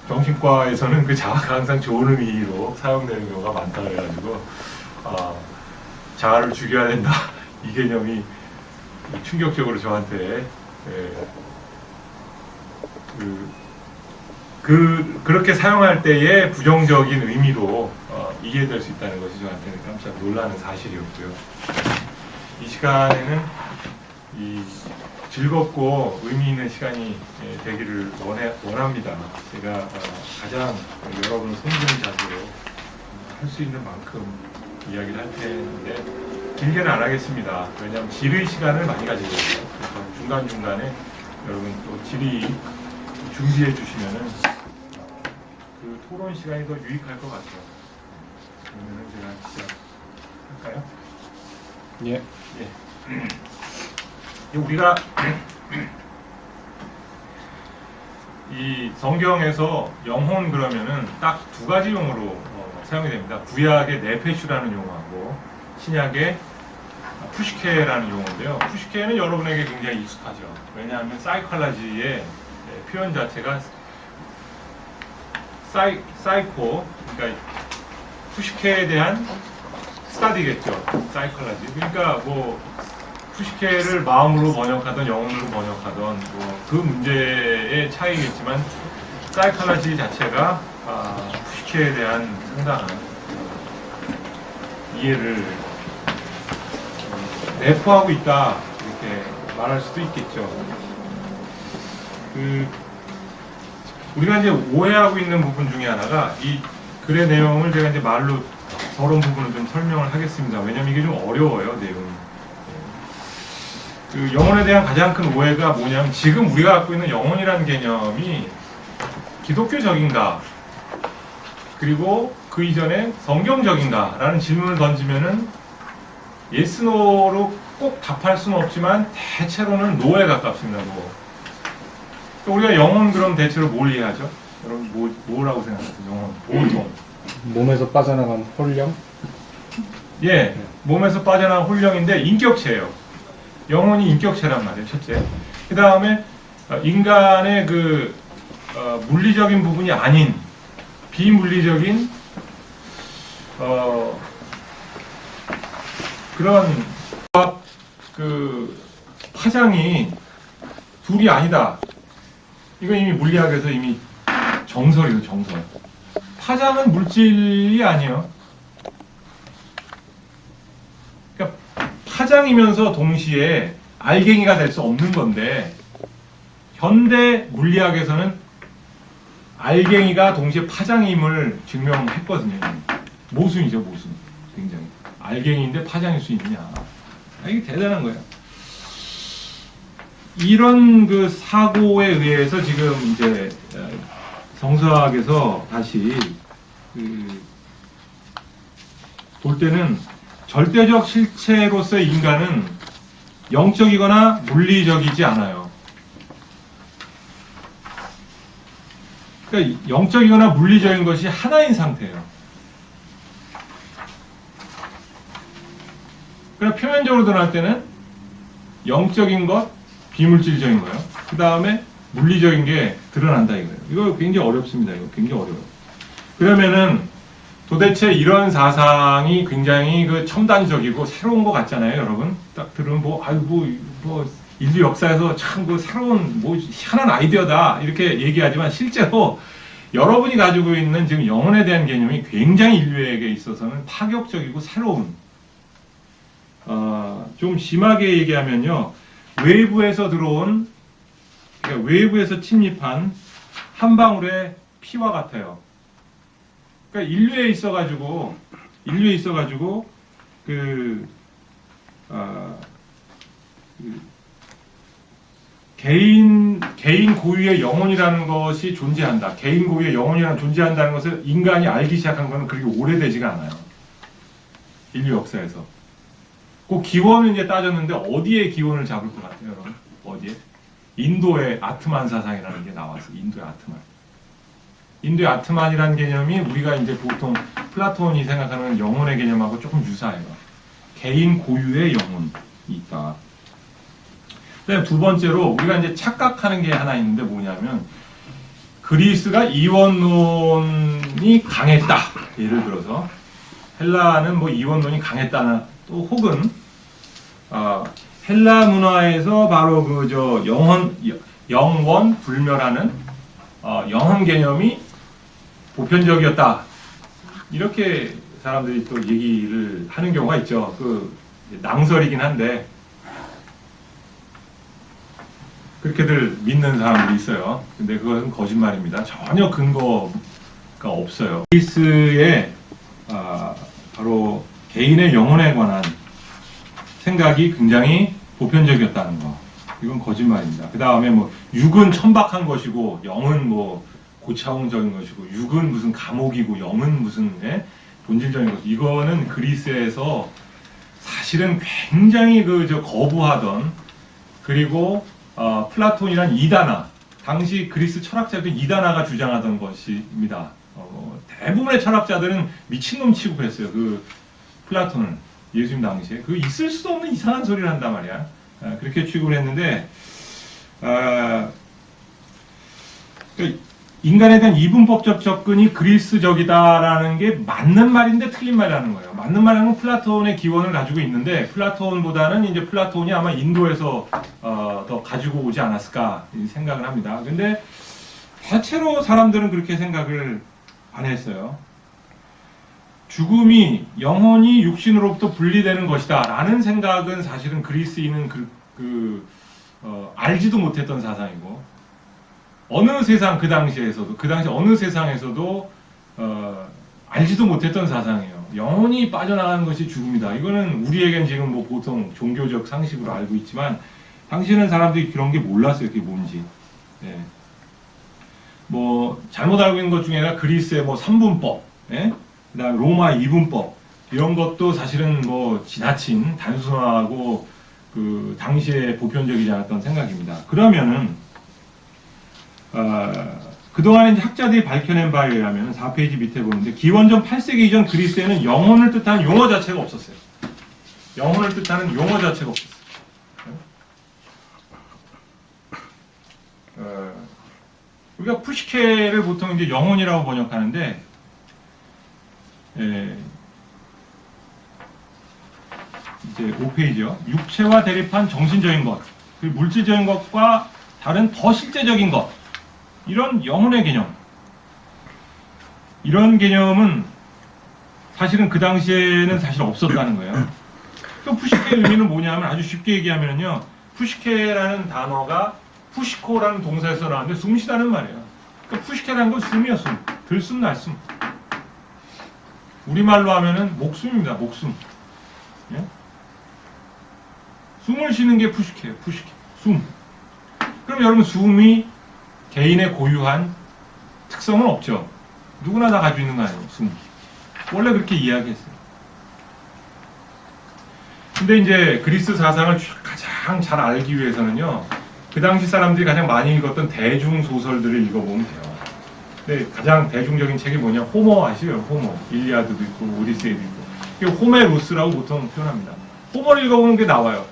정신과에서는 그 자아가 항상 좋은 의미로 사용되는 경우가 많다 그래가지고 자아를 죽여야 된다 이 개념이 충격적으로 저한테 그렇게 사용할 때의 부정적인 의미로 이해될 수 있다는 것이 저한테는 깜짝 놀라는 사실이었고요. 이 시간에는 이 즐겁고 의미 있는 시간이 되기를 원합니다. 제가 가장 여러분을 손드는 자세로 할 수 있는 만큼 이야기를 할 텐데 길게는 안 하겠습니다. 왜냐하면 질의 시간을 많이 가지고 있어요. 그래서 중간중간에 여러분 또 질의 준비해 주시면은 그 토론 시간이 더 유익할 것 같아요. 그러면은 제가 시작할까요? 예. 우리가 이 성경에서 영혼 그러면은 딱 두 가지 용어로 사용이 됩니다. 구약의 네페슈라는 용어하고 신약의 푸시케라는 용어인데요. 푸시케는 여러분에게 굉장히 익숙하죠. 왜냐하면 사이콜라지의 표현 자체가 사이코, 그러니까 푸시케에 대한 스타디겠죠. 사이콜라지. 그러니까 뭐 푸시케를 마음으로 번역하던 영혼으로 번역하던 뭐 그 문제의 차이겠지만 사이콜라지 자체가 푸시케에 대한 상당한 이해를 내포하고 있다 이렇게 말할 수도 있겠죠. 우리가 이제 오해하고 있는 부분 중에 하나가 이 글의 내용을 제가 이제 말로 서론 부분을 좀 설명을 하겠습니다. 왜냐면 이게 좀 어려워요, 내용이. 그 영혼에 대한 가장 큰 오해가 뭐냐면 지금 우리가 갖고 있는 영혼이라는 개념이 기독교적인가 그리고 그 이전에 성경적인가 라는 질문을 던지면은 yes, no로 꼭 답할 수는 없지만 대체로는 no에 가깝습니다. no. 우리가 영혼 그럼 대체로 뭘 이해하죠? 여러분 뭐라고 생각하세요? 영혼 보통 몸에서 빠져나간 홀령? 예, 몸에서 빠져나간 홀령인데 인격체예요. 영혼이 인격체란 말이에요. 첫째. 그 다음에 인간의 그 물리적인 부분이 아닌 비물리적인 그런 그 파장이 둘이 아니다. 이건 이미 물리학에서 이미 정설이에요, 정설. 파장은 물질이 아니에요. 그러니까 파장이면서 동시에 알갱이가 될 수 없는 건데 현대 물리학에서는 알갱이가 동시에 파장임을 증명했거든요. 모순이죠, 모순. 굉장히. 알갱이인데 파장일 수 있느냐. 이게 대단한 거예요. 이런 그 사고에 의해서 지금 이제 성서학에서 다시 볼 때는 절대적 실체로서의 인간은 영적이거나 물리적이지 않아요. 그러니까 영적이거나 물리적인 것이 하나인 상태예요. 그러니까 표면적으로 드러날 때는 영적인 것, 비물질적인 거예요. 그 다음에 물리적인 게 드러난다 이거예요. 이거 굉장히 어렵습니다. 이거 굉장히 어려워요. 그러면은 도대체 이런 사상이 굉장히 그 첨단적이고 새로운 것 같잖아요, 여러분. 딱 들으면 뭐 인류 역사에서 참 그 새로운 뭐 희한한 아이디어다 이렇게 얘기하지만 실제로 여러분이 가지고 있는 지금 영혼에 대한 개념이 굉장히 인류에게 있어서는 파격적이고 새로운 좀 심하게 얘기하면요. 외부에서 들어온, 그러니까 외부에서 침입한 한 방울의 피와 같아요. 그러니까 인류에 있어가지고 개인 고유의 영혼이라는 것이 존재한다. 개인 고유의 영혼이라는 존재한다는 것을 인간이 알기 시작한 것은 그렇게 오래되지가 않아요. 인류 역사에서. 그 기원을 이제 따졌는데 어디에 기원을 잡을 것 같아요, 여러분? 어디에? 인도의 아트만 사상이라는 게 나왔어요. 인도의 아트만. 인도의 아트만이라는 개념이 우리가 이제 보통 플라톤이 생각하는 영혼의 개념하고 조금 유사해요. 개인 고유의 영혼이 있다. 그다음에 두 번째로 우리가 이제 착각하는 게 하나 있는데 뭐냐면 그리스가 이원론이 강했다. 예를 들어서 헬라는 뭐 이원론이 강했다나 또 혹은 헬라 문화에서 바로 그저 영원 불멸하는 영혼 개념이 보편적이었다. 이렇게 사람들이 또 얘기를 하는 경우가 있죠. 그 낭설이긴 한데 그렇게들 믿는 사람들이 있어요. 근데 그것은 거짓말입니다. 전혀 근거가 없어요. 그리스의 바로 개인의 영혼에 관한 생각이 굉장히 보편적이었다는 거. 이건 거짓말입니다. 그 다음에 뭐 육은 천박한 것이고 영은 뭐 고차원적인 것이고 육은 무슨 감옥이고 영은 무슨 본질적인 것. 이거는 그리스에서 사실은 굉장히 거부하던 그리고 플라톤이란 이다나 당시 그리스 철학자들 이다나가 주장하던 것입니다. 대부분의 철학자들은 미친놈 취급했어요. 그 플라톤을 예수님 당시에 그 있을 수도 없는 이상한 소리를 한단 말이야. 그렇게 취급을 했는데 인간에 대한 이분법적 접근이 그리스적이다라는 게 맞는 말인데 틀린 말이라는 거예요. 맞는 말은 플라톤의 기원을 가지고 있는데 플라톤보다는 이제 플라톤이 아마 인도에서 더 가지고 오지 않았을까 생각을 합니다. 근데 대체로 사람들은 그렇게 생각을 안 했어요. 죽음이 영혼이 육신으로부터 분리되는 것이다 라는 생각은 사실은 그리스인은 알지도 못했던 사상이고 어느 세상 그 당시 어느 세상에서도 알지도 못했던 사상이에요. 영혼이 빠져나가는 것이 죽음이다. 이거는 우리에겐 지금 뭐 보통 종교적 상식으로 알고 있지만 당시에는 사람들이 그런 게 몰랐어요. 그게 뭔지. 예. 뭐 잘못 알고 있는 것 중에가 그리스의 뭐 3분법, 예? 그다음 로마 2분법 이런 것도 사실은 뭐 지나친 단순하고 그 당시에 보편적이지 않았던 생각입니다. 그러면은 그동안 이제 학자들이 밝혀낸 바에 의하면 4페이지 밑에 보는데 기원전 8세기 이전 그리스에는 영혼을 뜻하는 용어 자체가 없었어요. 영혼을 뜻하는 용어 자체가 없었어요. 우리가 푸시케를 보통 이제 영혼이라고 번역하는데 이제 5페이지요. 육체와 대립한 정신적인 것, 그리고 물질적인 것과 다른 더 실제적인 것, 이런 영혼의 개념. 이런 개념은 사실은 그 당시에는 사실 없었다는 거예요. 그 푸시케의 의미는 뭐냐면 아주 쉽게 얘기하면요. 푸시케라는 단어가 푸시코라는 동사에서 나왔는데 숨쉬다는 말이에요. 그러니까 푸시케라는 건 숨이야, 숨. 들숨, 날숨. 우리말로 하면은 목숨입니다, 목숨. 예? 숨을 쉬는 게 푸시케예요, 푸시케. 숨. 그럼 여러분, 숨이 개인의 고유한 특성은 없죠. 누구나 다 가지고 있는 거 아니에요, 숨. 원래 그렇게 이야기했어요. 근데 이제 그리스 사상을 가장 잘 알기 위해서는요, 그 당시 사람들이 가장 많이 읽었던 대중소설들을 읽어보면 돼요. 근데 가장 대중적인 책이 뭐냐, 호머 아시죠? 호머. 일리아드도 있고, 오디세이도 있고. 이게 호메로스라고 보통 표현합니다. 호머를 읽어보면 게 나와요.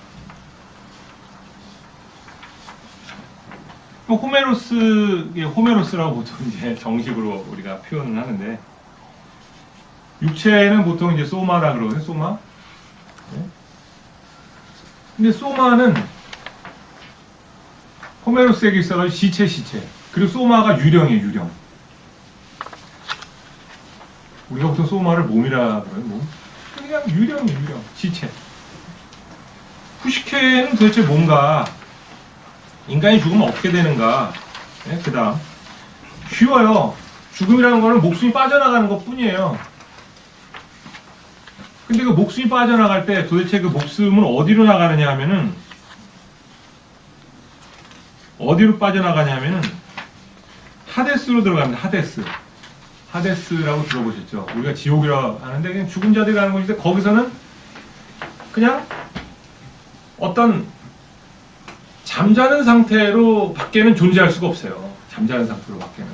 호메로스라고 보통 이제 정식으로 우리가 표현을 하는데, 육체는 보통 이제 소마라 그러거든요, 소마. 네? 근데 소마는 호메로스에게 있어가지고 시체. 그리고 소마가 유령이에요, 유령. 우리가 보통 소마를 몸이라 그래요, 몸. 그냥 유령이에요, 유령. 시체. 푸시케는 도대체 뭔가, 인간이 죽으면 어떻게 되는가. 네? 그 다음. 쉬워요. 죽음이라는 거는 목숨이 빠져나가는 것 뿐이에요. 근데 그 목숨이 빠져나갈 때 도대체 그 목숨은 어디로 나가느냐 하면은, 어디로 빠져나가냐면은, 하데스로 들어갑니다, 하데스. 하데스라고 들어보셨죠? 우리가 지옥이라고 하는데, 그냥 죽은 자들이 가는 곳인데, 거기서는 그냥 어떤 잠자는 상태로 밖에는 존재할 수가 없어요. 잠자는 상태로 밖에는.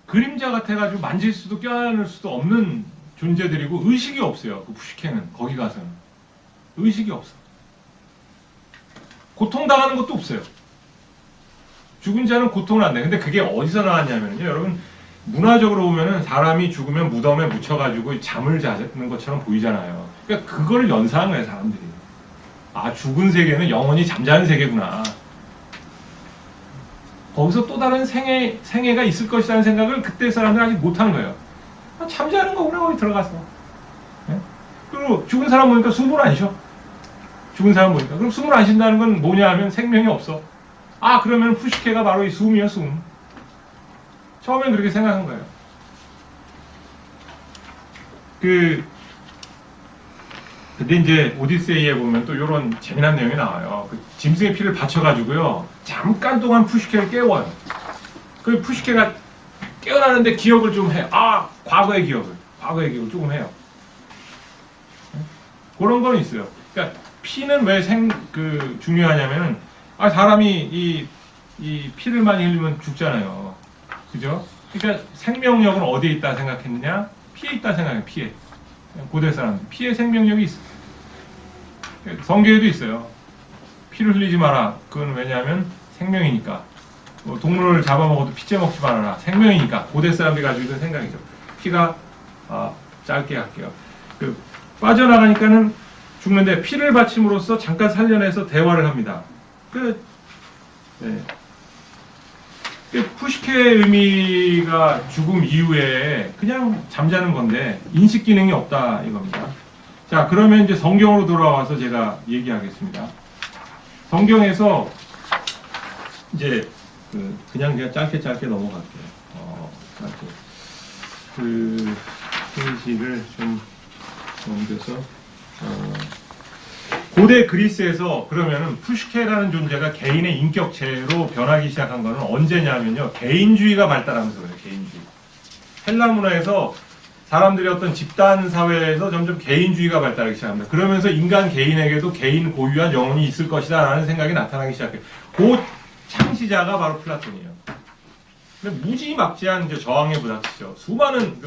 그림자 같아가지고 만질 수도 껴안을 수도 없는 존재들이고 의식이 없어요. 그 푸시케는 거기 가서는 의식이 없어. 고통당하는 것도 없어요. 죽은 자는 고통을 안 내. 근데 그게 어디서 나왔냐면요, 여러분 문화적으로 보면은 사람이 죽으면 무덤에 묻혀가지고 잠을 자는 것처럼 보이잖아요. 그러니까 그걸 연상한 거예요, 사람들이. 아, 죽은 세계는 영원히 잠자는 세계구나. 거기서 또 다른 생애가 있을 것이라는 생각을 그때 사람들은 아직 못하는 거예요. 아, 잠자는 거구나, 거기 들어가서. 예? 그리고 죽은 사람 보니까 숨을 안 쉬어. 죽은 사람 보니까. 그럼 숨을 안 쉰다는 건 뭐냐 하면 생명이 없어. 아, 그러면 푸시케가 바로 이 숨이야, 숨. 처음엔 그렇게 생각한 거예요. 근데 이제 오디세이에 보면 또 이런 재미난 내용이 나와요. 그 짐승의 피를 바쳐가지고요, 잠깐 동안 푸시케를 깨워요. 그 푸시케가 깨어나는데 기억을 좀 해요. 아, 과거의 기억을 조금 해요. 그런 건 있어요. 그러니까 피는 왜 중요하냐면은, 아, 사람이 이 피를 많이 흘리면 죽잖아요. 그죠? 그러니까 생명력은 어디에 있다 생각했느냐? 피에 있다 생각해요. 피에. 고대 사람들 피에 생명력이 있어. 성경에도 있어요. 피를 흘리지 마라. 그건 왜냐하면 생명이니까. 뭐 동물을 잡아먹어도 피째 먹지 말아라. 생명이니까. 고대 사람들이 가지고 있는 생각이죠. 피가 짧게 할게요. 빠져나가니까는 죽는데 피를 바침으로써 잠깐 살려내서 대화를 합니다. 푸시케의 의미가 죽음 이후에 그냥 잠자는 건데 인식 기능이 없다 이겁니다. 자, 그러면 이제 성경으로 돌아와서 제가 얘기하겠습니다. 성경에서 이제 그냥 짧게 넘어갈게요. 페이지를 좀 넘겨서 고대 그리스에서 그러면은 푸시케라는 존재가 개인의 인격체로 변하기 시작한 거는 언제냐면요, 개인주의가 발달하면서 그래요. 개인주의. 헬라 문화에서 사람들이 어떤 집단 사회에서 점점 개인주의가 발달하기 시작합니다. 그러면서 인간 개인에게도 개인 고유한 영혼이 있을 것이다 라는 생각이 나타나기 시작해요. 그 창시자가 바로 플라톤이에요. 근데 무지막지한 이제 저항에 부닥치죠. 수많은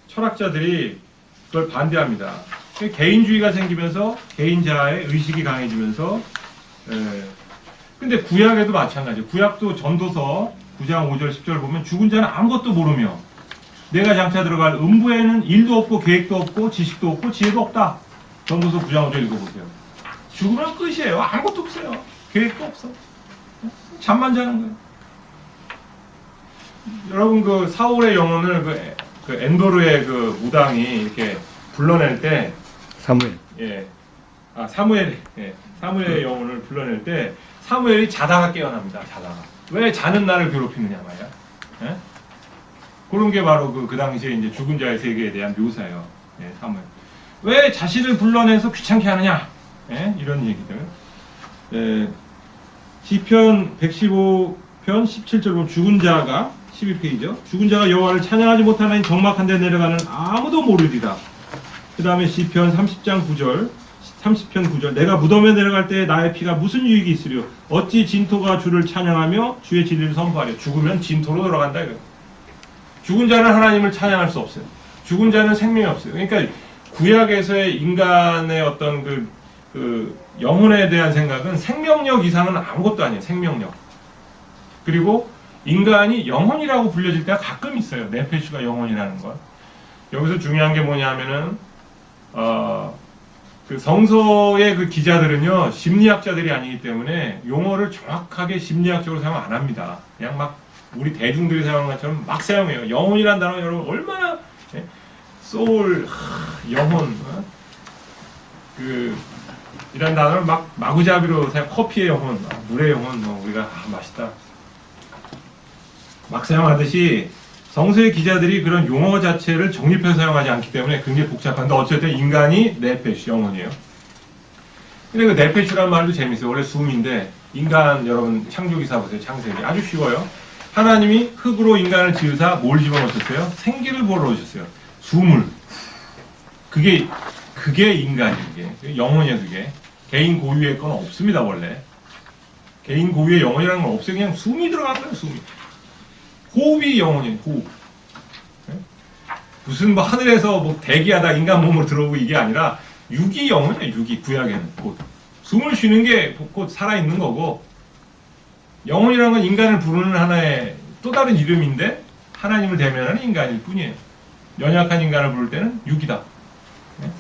철학자들이 그걸 반대합니다. 개인주의가 생기면서 개인자의 의식이 강해지면서, 근데 구약에도 마찬가지예요. 구약도 전도서 9장 5절 10절 보면 죽은 자는 아무것도 모르며 내가 장차 들어갈 음부에는 일도 없고 계획도 없고 지식도 없고 지혜도 없다. 전도서 9장 5절 읽어보세요. 죽으면 끝이에요. 아무것도 없어요. 계획도 없어. 잠만 자는 거예요. 여러분 사울의 영혼을 그 엔도르의 그 무당이 이렇게 불러낼 때, 사무엘. 사무엘의 영혼을 불러낼 때 사무엘이 자다가 깨어납니다. 자다가. 왜 자는 나를 괴롭히느냐 말이야. 예? 그런 게 바로 그 당시에 이제 죽은 자의 세계에 대한 묘사예요. 사무엘. 왜 자신을 불러내서 귀찮게 하느냐? 이런 얘기들. 시편 115편 17절 보면 죽은 자가 12페이지죠. 죽은 자가 여호와를 찬양하지 못하나니 적막한 데 내려가는 아무도 모르리라. 그 다음에 시편 30장 9절, 30편 9절. 내가 무덤에 내려갈 때 나의 피가 무슨 유익이 있으려? 어찌 진토가 주를 찬양하며 주의 진리를 선포하려? 죽으면 진토로 들어간다 이거예요. 죽은 자는 하나님을 찬양할 수 없어요. 죽은 자는 생명이 없어요. 그러니까 구약에서의 인간의 어떤 그 영혼에 대한 생각은 생명력 이상은 아무것도 아니에요. 생명력. 그리고 인간이 영혼이라고 불려질 때가 가끔 있어요. 네페슈가 영혼이라는 것. 여기서 중요한 게 뭐냐면은 그 성서의 그 기자들은요, 심리학자들이 아니기 때문에 용어를 정확하게 심리학적으로 사용 안 합니다. 그냥 막 우리 대중들이 사용하는 것처럼 막 사용해요. 영혼이란 단어 여러분 얼마나 소울, 영혼, 이런 단어를 막 마구잡이로 사용. 커피의 영혼, 물의 영혼, 우리가 맛있다 막 사용하듯이 성서의 기자들이 그런 용어 자체를 정립해서 사용하지 않기 때문에 굉장히 복잡한데, 어쨌든 인간이 네페슈, 영혼이에요. 근데 그 네페슈라는 말도 재밌어요. 원래 숨인데, 인간 여러분 창조기사 보세요. 창세기 아주 쉬워요. 하나님이 흙으로 인간을 지으사 뭘 집어넣으셨어요? 생기를 불어넣으셨어요. 숨을. 그게 인간이에요. 그게 영혼이에요. 그게 개인 고유의 건 없습니다. 원래 개인 고유의 영혼이라는 건 없어요. 그냥 숨이 들어간 거예요. 숨이. 호흡이 영혼이에요. 호흡. 무슨 뭐 하늘에서 뭐 대기하다 인간 몸으로 들어오고 이게 아니라 육이 영혼이에요. 육이. 구약에는 곧 숨을 쉬는 게 곧 살아있는 거고, 영혼이라는 건 인간을 부르는 하나의 또 다른 이름인데 하나님을 대면하는 인간일 뿐이에요. 연약한 인간을 부를 때는 육이다. 네?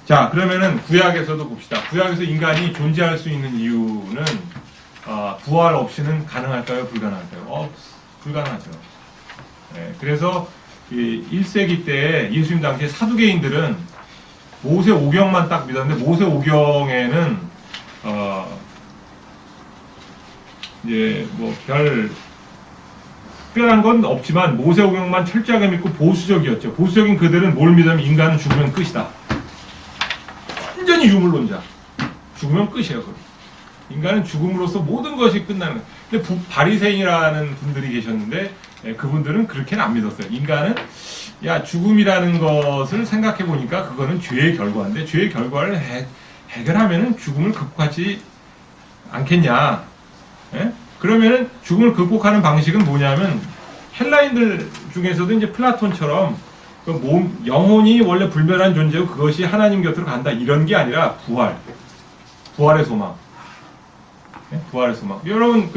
자, 그러면은 구약에서도 봅시다. 구약에서 인간이 존재할 수 있는 이유는 부활 없이는 가능할까요? 불가능할까요? 불가능하죠. 네, 그래서 1세기 때 예수님 당시에 사두개인들은 모세 오경만 딱 믿었는데 모세 오경에는 이제 뭐 별 특별한 건 없지만 모세 오경만 철저하게 믿고 보수적이었죠. 보수적인 그들은 뭘 믿으면 인간은 죽으면 끝이다. 완전히 유물론자. 죽으면 끝이에요. 그럼. 인간은 죽음으로써 모든 것이 끝나는 거예요. 근데 바리새인이라는 분들이 계셨는데 그분들은 그렇게는 안 믿었어요. 인간은 죽음이라는 것을 생각해 보니까 그거는 죄의 결과인데 죄의 결과를 해결하면은 죽음을 극복하지 않겠냐. 예? 그러면은 죽음을 극복하는 방식은 뭐냐면 헬라인들 중에서도 이제 플라톤처럼 영혼이 원래 불멸한 존재고 그것이 하나님 곁으로 간다 이런 게 아니라 부활의 소망. 예? 부활의 소망. 여러분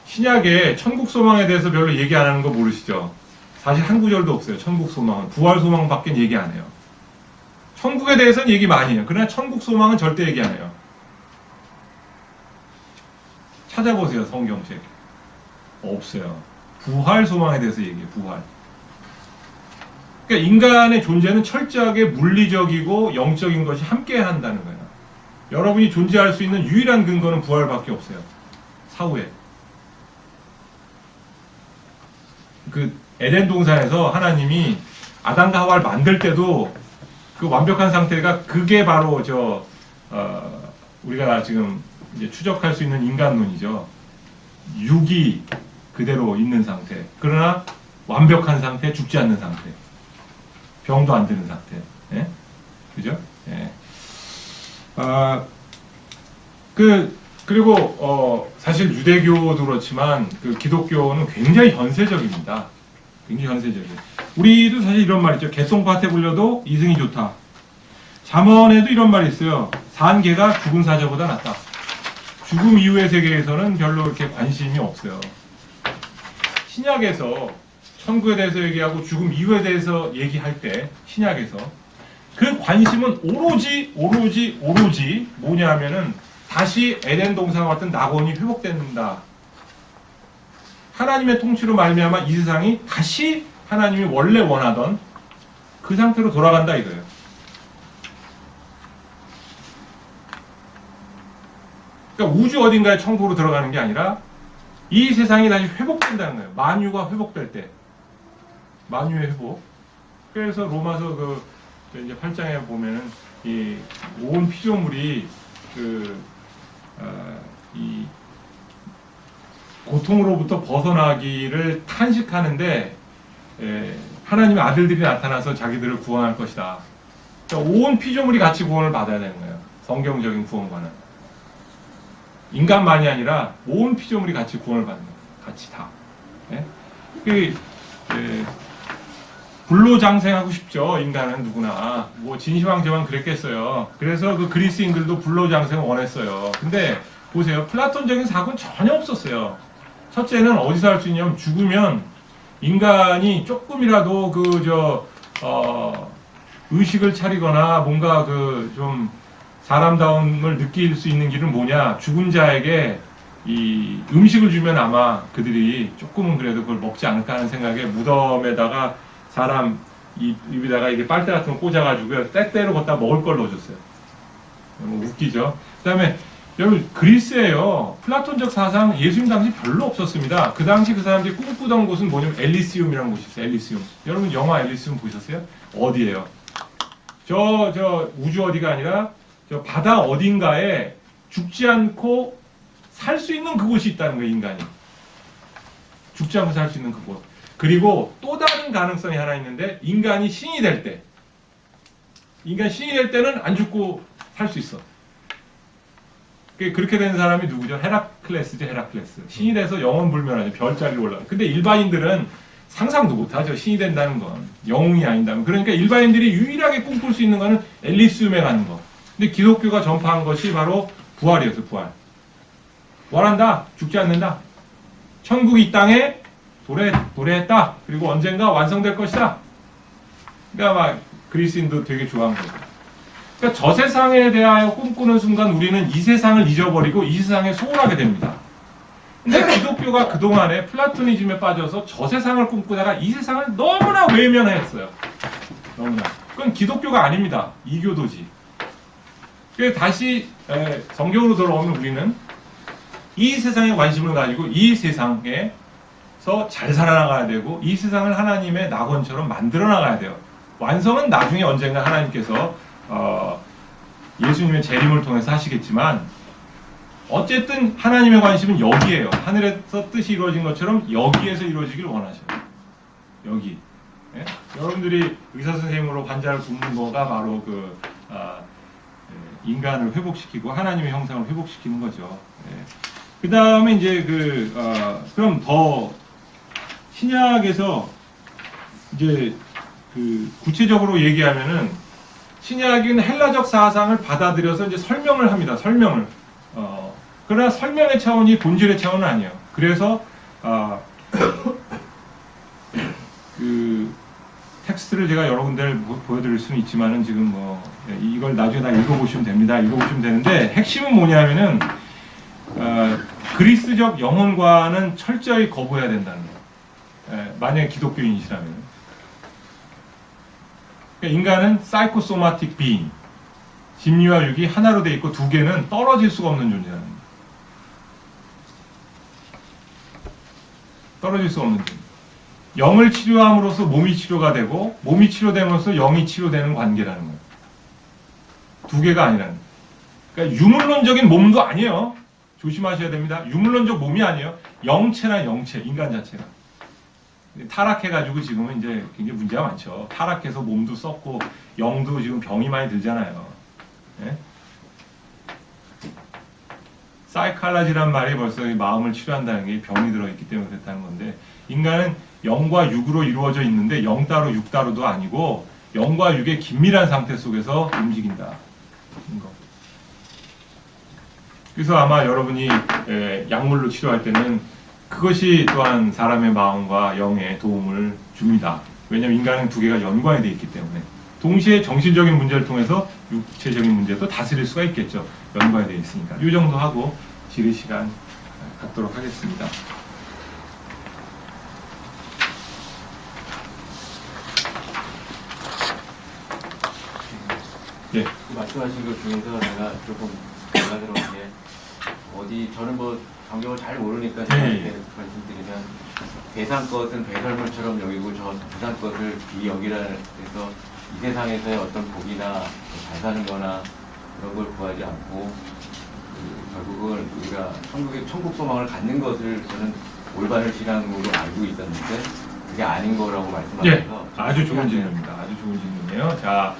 신약에 천국 소망에 대해서 별로 얘기 안 하는 거 모르시죠? 사실 한 구절도 없어요. 천국 소망은 부활 소망밖에 얘기 안 해요. 천국에 대해서는 얘기 많이 해요. 그러나 천국 소망은 절대 얘기 안 해요. 찾아보세요, 성경책. 없어요. 부활 소망에 대해서 얘기해요, 부활. 그러니까 인간의 존재는 철저하게 물리적이고 영적인 것이 함께 한다는 거예요. 여러분이 존재할 수 있는 유일한 근거는 부활밖에 없어요. 사후에. 에덴 동산에서 하나님이 아담과 하와를 만들 때도 그 완벽한 상태가 그게 바로 우리가 지금 이제 추적할 수 있는 인간론이죠. 육이 그대로 있는 상태. 그러나 완벽한 상태, 죽지 않는 상태. 병도 안 드는 상태. 예? 그죠? 예. 그리고 사실 유대교도 그렇지만 기독교는 굉장히 현세적입니다. 굉장히 현세적이에요. 우리도 사실 이런 말 있죠. 개똥밭에 굴려도 이승이 좋다. 잠언에도 이런 말이 있어요. 산 개가 죽은 사자보다 낫다. 죽음 이후의 세계에서는 별로 이렇게 관심이 없어요. 신약에서 천국에 대해서 얘기하고 죽음 이후에 대해서 얘기할 때 신약에서 그 관심은 오로지 뭐냐 하면은 다시 에덴 동산과 같은 낙원이 회복된다. 하나님의 통치로 말미암아 이 세상이 다시 하나님이 원래 원하던 그 상태로 돌아간다 이거예요. 그러니까 우주 어딘가에 천국으로 들어가는 게 아니라 이 세상이 다시 회복된다는 거예요. 만유가 회복될 때. 만유의 회복. 그래서 로마서 이제 8장에 보면은 이 온 피조물이 이 고통으로부터 벗어나기를 탄식하는데 하나님의 아들들이 나타나서 자기들을 구원할 것이다. 그러니까 온 피조물이 같이 구원을 받아야 되는 거예요. 성경적인 구원과는. 인간만이 아니라 온 피조물이 같이 구원을 받는 거예요. 같이 다. 불로장생하고 싶죠. 인간은 누구나. 뭐 진시황제만 그랬겠어요. 그래서 그리스인들도 불로장생을 원했어요. 근데 보세요. 플라톤적인 사고는 전혀 없었어요. 첫째는 어디서 할 수 있냐면 죽으면 인간이 조금이라도 의식을 차리거나 뭔가 좀 사람다움을 느낄 수 있는 길은 뭐냐? 죽은 자에게 이 음식을 주면 아마 그들이 조금은 그래도 그걸 먹지 않을까 하는 생각에 무덤에다가 사람 입에다가 이게 빨대 같은 거 꽂아가지고 때때로 걷다 먹을 걸 넣어줬어요. 웃기죠? 그 다음에 여러분 그리스예요. 플라톤적 사상 예수님 당시 별로 없었습니다. 그 당시 그 사람들이 꿈꾸던 곳은 뭐냐면 엘리시움이라는 곳이 있어요. 엘리시움. 여러분 영화 엘리시움 보셨어요? 어디예요? 저 우주 어디가 아니라 저 바다 어딘가에 죽지 않고 살 수 있는 그곳이 있다는 거예요. 인간이. 죽지 않고 살 수 있는 그곳. 그리고 또 다른 가능성이 하나 있는데 인간이 신이 될 때. 인간이 신이 될 때는 안 죽고 살 수 있어. 그렇게 된 사람이 누구죠? 헤라클레스죠, 헤라클레스. 신이 돼서 영원 불멸하죠. 별자리로 올라가요. 근데 일반인들은 상상도 못하죠. 신이 된다는 건. 영웅이 아닌다면. 그러니까 일반인들이 유일하게 꿈꿀 수 있는 거는 엘리시움에 가는 거. 근데 기독교가 전파한 것이 바로 부활이었어요, 부활. 원한다. 죽지 않는다. 천국이 이 땅에 도래했다. 그리고 언젠가 완성될 것이다. 그러니까 막 그리스인도 되게 좋아한 거죠. 그러니까 저 세상에 대하여 꿈꾸는 순간 우리는 이 세상을 잊어버리고 이 세상에 소홀하게 됩니다. 근데 기독교가 그동안에 플라토니즘에 빠져서 저 세상을 꿈꾸다가 이 세상을 너무나 외면했어요. 너무나. 그건 기독교가 아닙니다. 이교도지. 그래서 다시 성경으로 돌아오면 우리는 이 세상에 관심을 가지고 이 세상에서 잘 살아나가야 되고 이 세상을 하나님의 낙원처럼 만들어 나가야 돼요. 완성은 나중에 언젠가 하나님께서 예수님의 재림을 통해서 하시겠지만 어쨌든 하나님의 관심은 여기에요. 하늘에서 뜻이 이루어진 것처럼 여기에서 이루어지길 원하셔요. 여기. 예? 여러분들이 의사 선생님으로 환자를 굽는 거가 바로 인간을 회복시키고 하나님의 형상을 회복시키는 거죠. 예. 그 다음에 이제 그럼 더 신약에서 이제 구체적으로 얘기하면은 신약은 헬라적 사상을 받아들여서 이제 설명을 합니다. 설명을. 그러나 설명의 차원이 본질의 차원은 아니에요. 그래서 텍스트를 제가 여러 군데를 보여드릴 수는 있지만은 지금 이걸 나중에 다 읽어보시면 됩니다. 읽어보시면 되는데 핵심은 뭐냐면은 그리스적 영혼과는 철저히 거부해야 된다는 거예요. 만약에 기독교인이시라면. 그러니까 인간은 사이코소마틱 비잉, 심리와 육이 하나로 돼 있고 두 개는 떨어질 수가 없는 존재라는 거예요. 떨어질 수가 없는 존재. 영을 치료함으로써 몸이 치료가 되고 몸이 치료됨으로써 영이 치료되는 관계라는 거예요. 두 개가 아니라는 거예요. 그러니까 유물론적인 몸도 아니에요. 조심하셔야 됩니다. 유물론적 몸이 아니에요. 영체나 영체, 인간 자체가. 타락해가지고 지금은 이제 굉장히 문제가 많죠. 타락해서 몸도 썩고 영도 지금 병이 많이 들잖아요. 예? 사이칼라지란 말이 벌써 마음을 치료한다는 게 병이 들어있기 때문에 그렇다는 건데 인간은 영과 육으로 이루어져 있는데 영 따로 육 따로도 아니고 영과 육의 긴밀한 상태 속에서 움직인다. 그래서 아마 여러분이 약물로 치료할 때는 그것이 또한 사람의 마음과 영에 도움을 줍니다. 왜냐하면 인간은 두 개가 연관이 되어 있기 때문에 동시에 정신적인 문제를 통해서 육체적인 문제도 다스릴 수가 있겠죠. 연관이 되어 있으니까. 이 정도 하고 지뢰 시간 갖도록 하겠습니다. 예. 말씀하신 것 중에서 내가 조금 연관스러운 게 저는 성경을 잘 모르니까 이렇게 말씀드리면 대상 것은 배설물처럼 여기고 저 부산 것을 비여기라 해서 이 세상에서의 어떤 복이나 잘 사는 거나 그런 걸 구하지 않고 결국은 우리가 천국 소망을 갖는 것을 저는 올바른 신앙으로 알고 있었는데 그게 아닌 거라고 말씀하셔서 예, 아주 좋은 질문입니다. 아주 좋은 질문이에요. 자,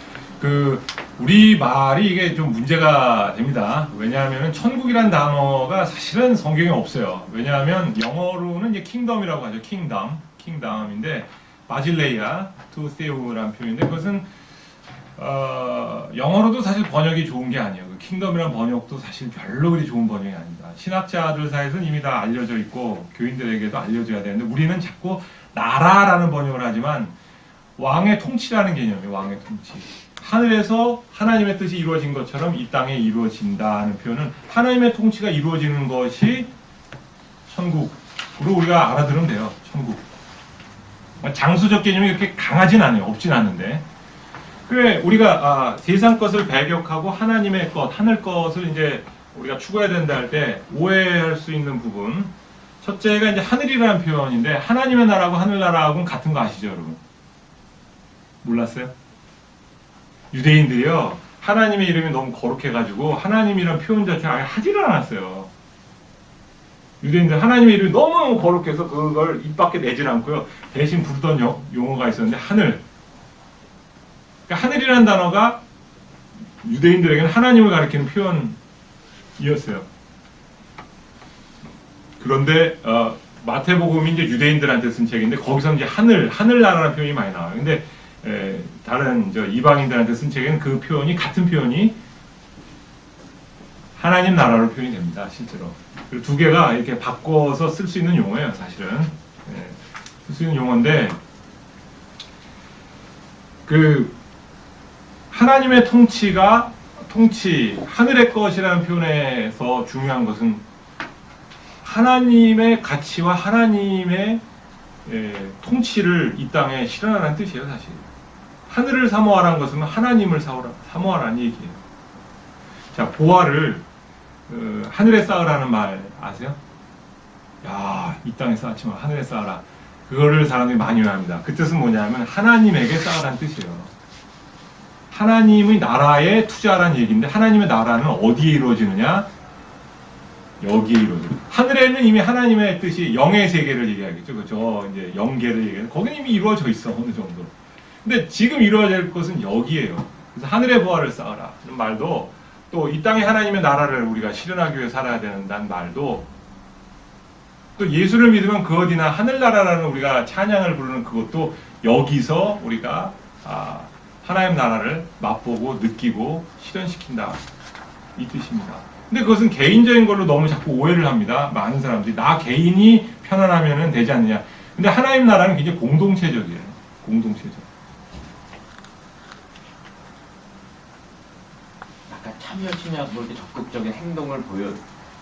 우리 말이 이게 좀 문제가 됩니다. 왜냐하면 천국이란 단어가 사실은 성경에 없어요. 왜냐하면 영어로는 이제 킹덤이라고 하죠. 킹덤인데 바질레이아 투 세우라는 표현인데 그것은 영어로도 사실 번역이 좋은 게 아니에요. 킹덤이라는 번역도 사실 별로 그리 좋은 번역이 아닙니다. 신학자들 사이에서는 이미 다 알려져 있고 교인들에게도 알려져야 되는데 우리는 자꾸 나라라는 번역을 하지만 왕의 통치라는 개념이에요. 왕의 통치. 하늘에서 하나님의 뜻이 이루어진 것처럼 이 땅에 이루어진다는 표현은 하나님의 통치가 이루어지는 것이 천국으로 우리가 알아들으면 돼요. 천국. 장소적 개념이 그렇게 강하진 않아요. 없진 않은데. 그래 우리가 세상 것을 배격하고 하나님의 것, 하늘 것을 이제 우리가 추구해야 된다 할 때 오해할 수 있는 부분. 첫째가 이제 하늘이라는 표현인데 하나님의 나라하고 하늘나라하고는 같은 거 아시죠, 여러분? 몰랐어요? 유대인들이요 하나님의 이름이 너무 거룩해가지고 하나님이란 표현 자체를 아예 하지를 않았어요. 유대인들 하나님의 이름이 너무너무 거룩해서 그걸 입 밖에 내질 않고요 대신 부르던 용어가 있었는데 하늘. 그러니까 하늘이라는 단어가 유대인들에게는 하나님을 가리키는 표현이었어요. 그런데 마태복음이 이제 유대인들한테 쓴 책인데 거기서 이제 하늘나라라는 표현이 많이 나와요. 근데 다른 이방인들한테 쓴 책에는 그 표현이 같은 표현이 하나님 나라로 표현이 됩니다, 실제로. 그리고 두 개가 이렇게 바꿔서 쓸 수 있는 용어예요, 사실은. 예, 쓸 수 있는 용어인데, 그, 하나님의 통치, 하늘의 것이라는 표현에서 중요한 것은 하나님의 가치와 하나님의 통치를 이 땅에 실현하라는 뜻이에요, 사실. 하늘을 사모하라는 것은 하나님을 사모하라는 얘기예요. 자, 보화를 하늘에 쌓으라는 말 아세요? 야, 이 땅에 쌓지 마, 하늘에 쌓아라. 그거를 사람들이 많이 오해합니다. 그 뜻은 뭐냐면 하나님에게 쌓으라는 뜻이에요. 하나님의 나라에 투자하라는 얘기인데 하나님의 나라는 어디에 이루어지느냐? 여기에 이루어져요. 하늘에는 이미 하나님의 뜻이 영의 세계를 얘기하겠죠. 그죠? 이제 영계를 얘기하는. 거기는 이미 이루어져 있어, 어느 정도. 근데 지금 이루어질 것은 여기에요. 그래서 하늘의 보화를 쌓아라. 이런 말도 또 이 땅에 하나님의 나라를 우리가 실현하기 위해 살아야 된다는 말도 또 예수를 믿으면 그 어디나 하늘나라라는 우리가 찬양을 부르는 그것도 여기서 우리가 하나님 나라를 맛보고 느끼고 실현시킨다. 이 뜻입니다. 근데 그것은 개인적인 걸로 너무 자꾸 오해를 합니다. 많은 사람들이 나 개인이 편안하면 되지 않느냐. 근데 하나님 나라는 굉장히 공동체적이에요. 공동체적. 약간 참여 심리학 뭐 이렇게 적극적인 행동을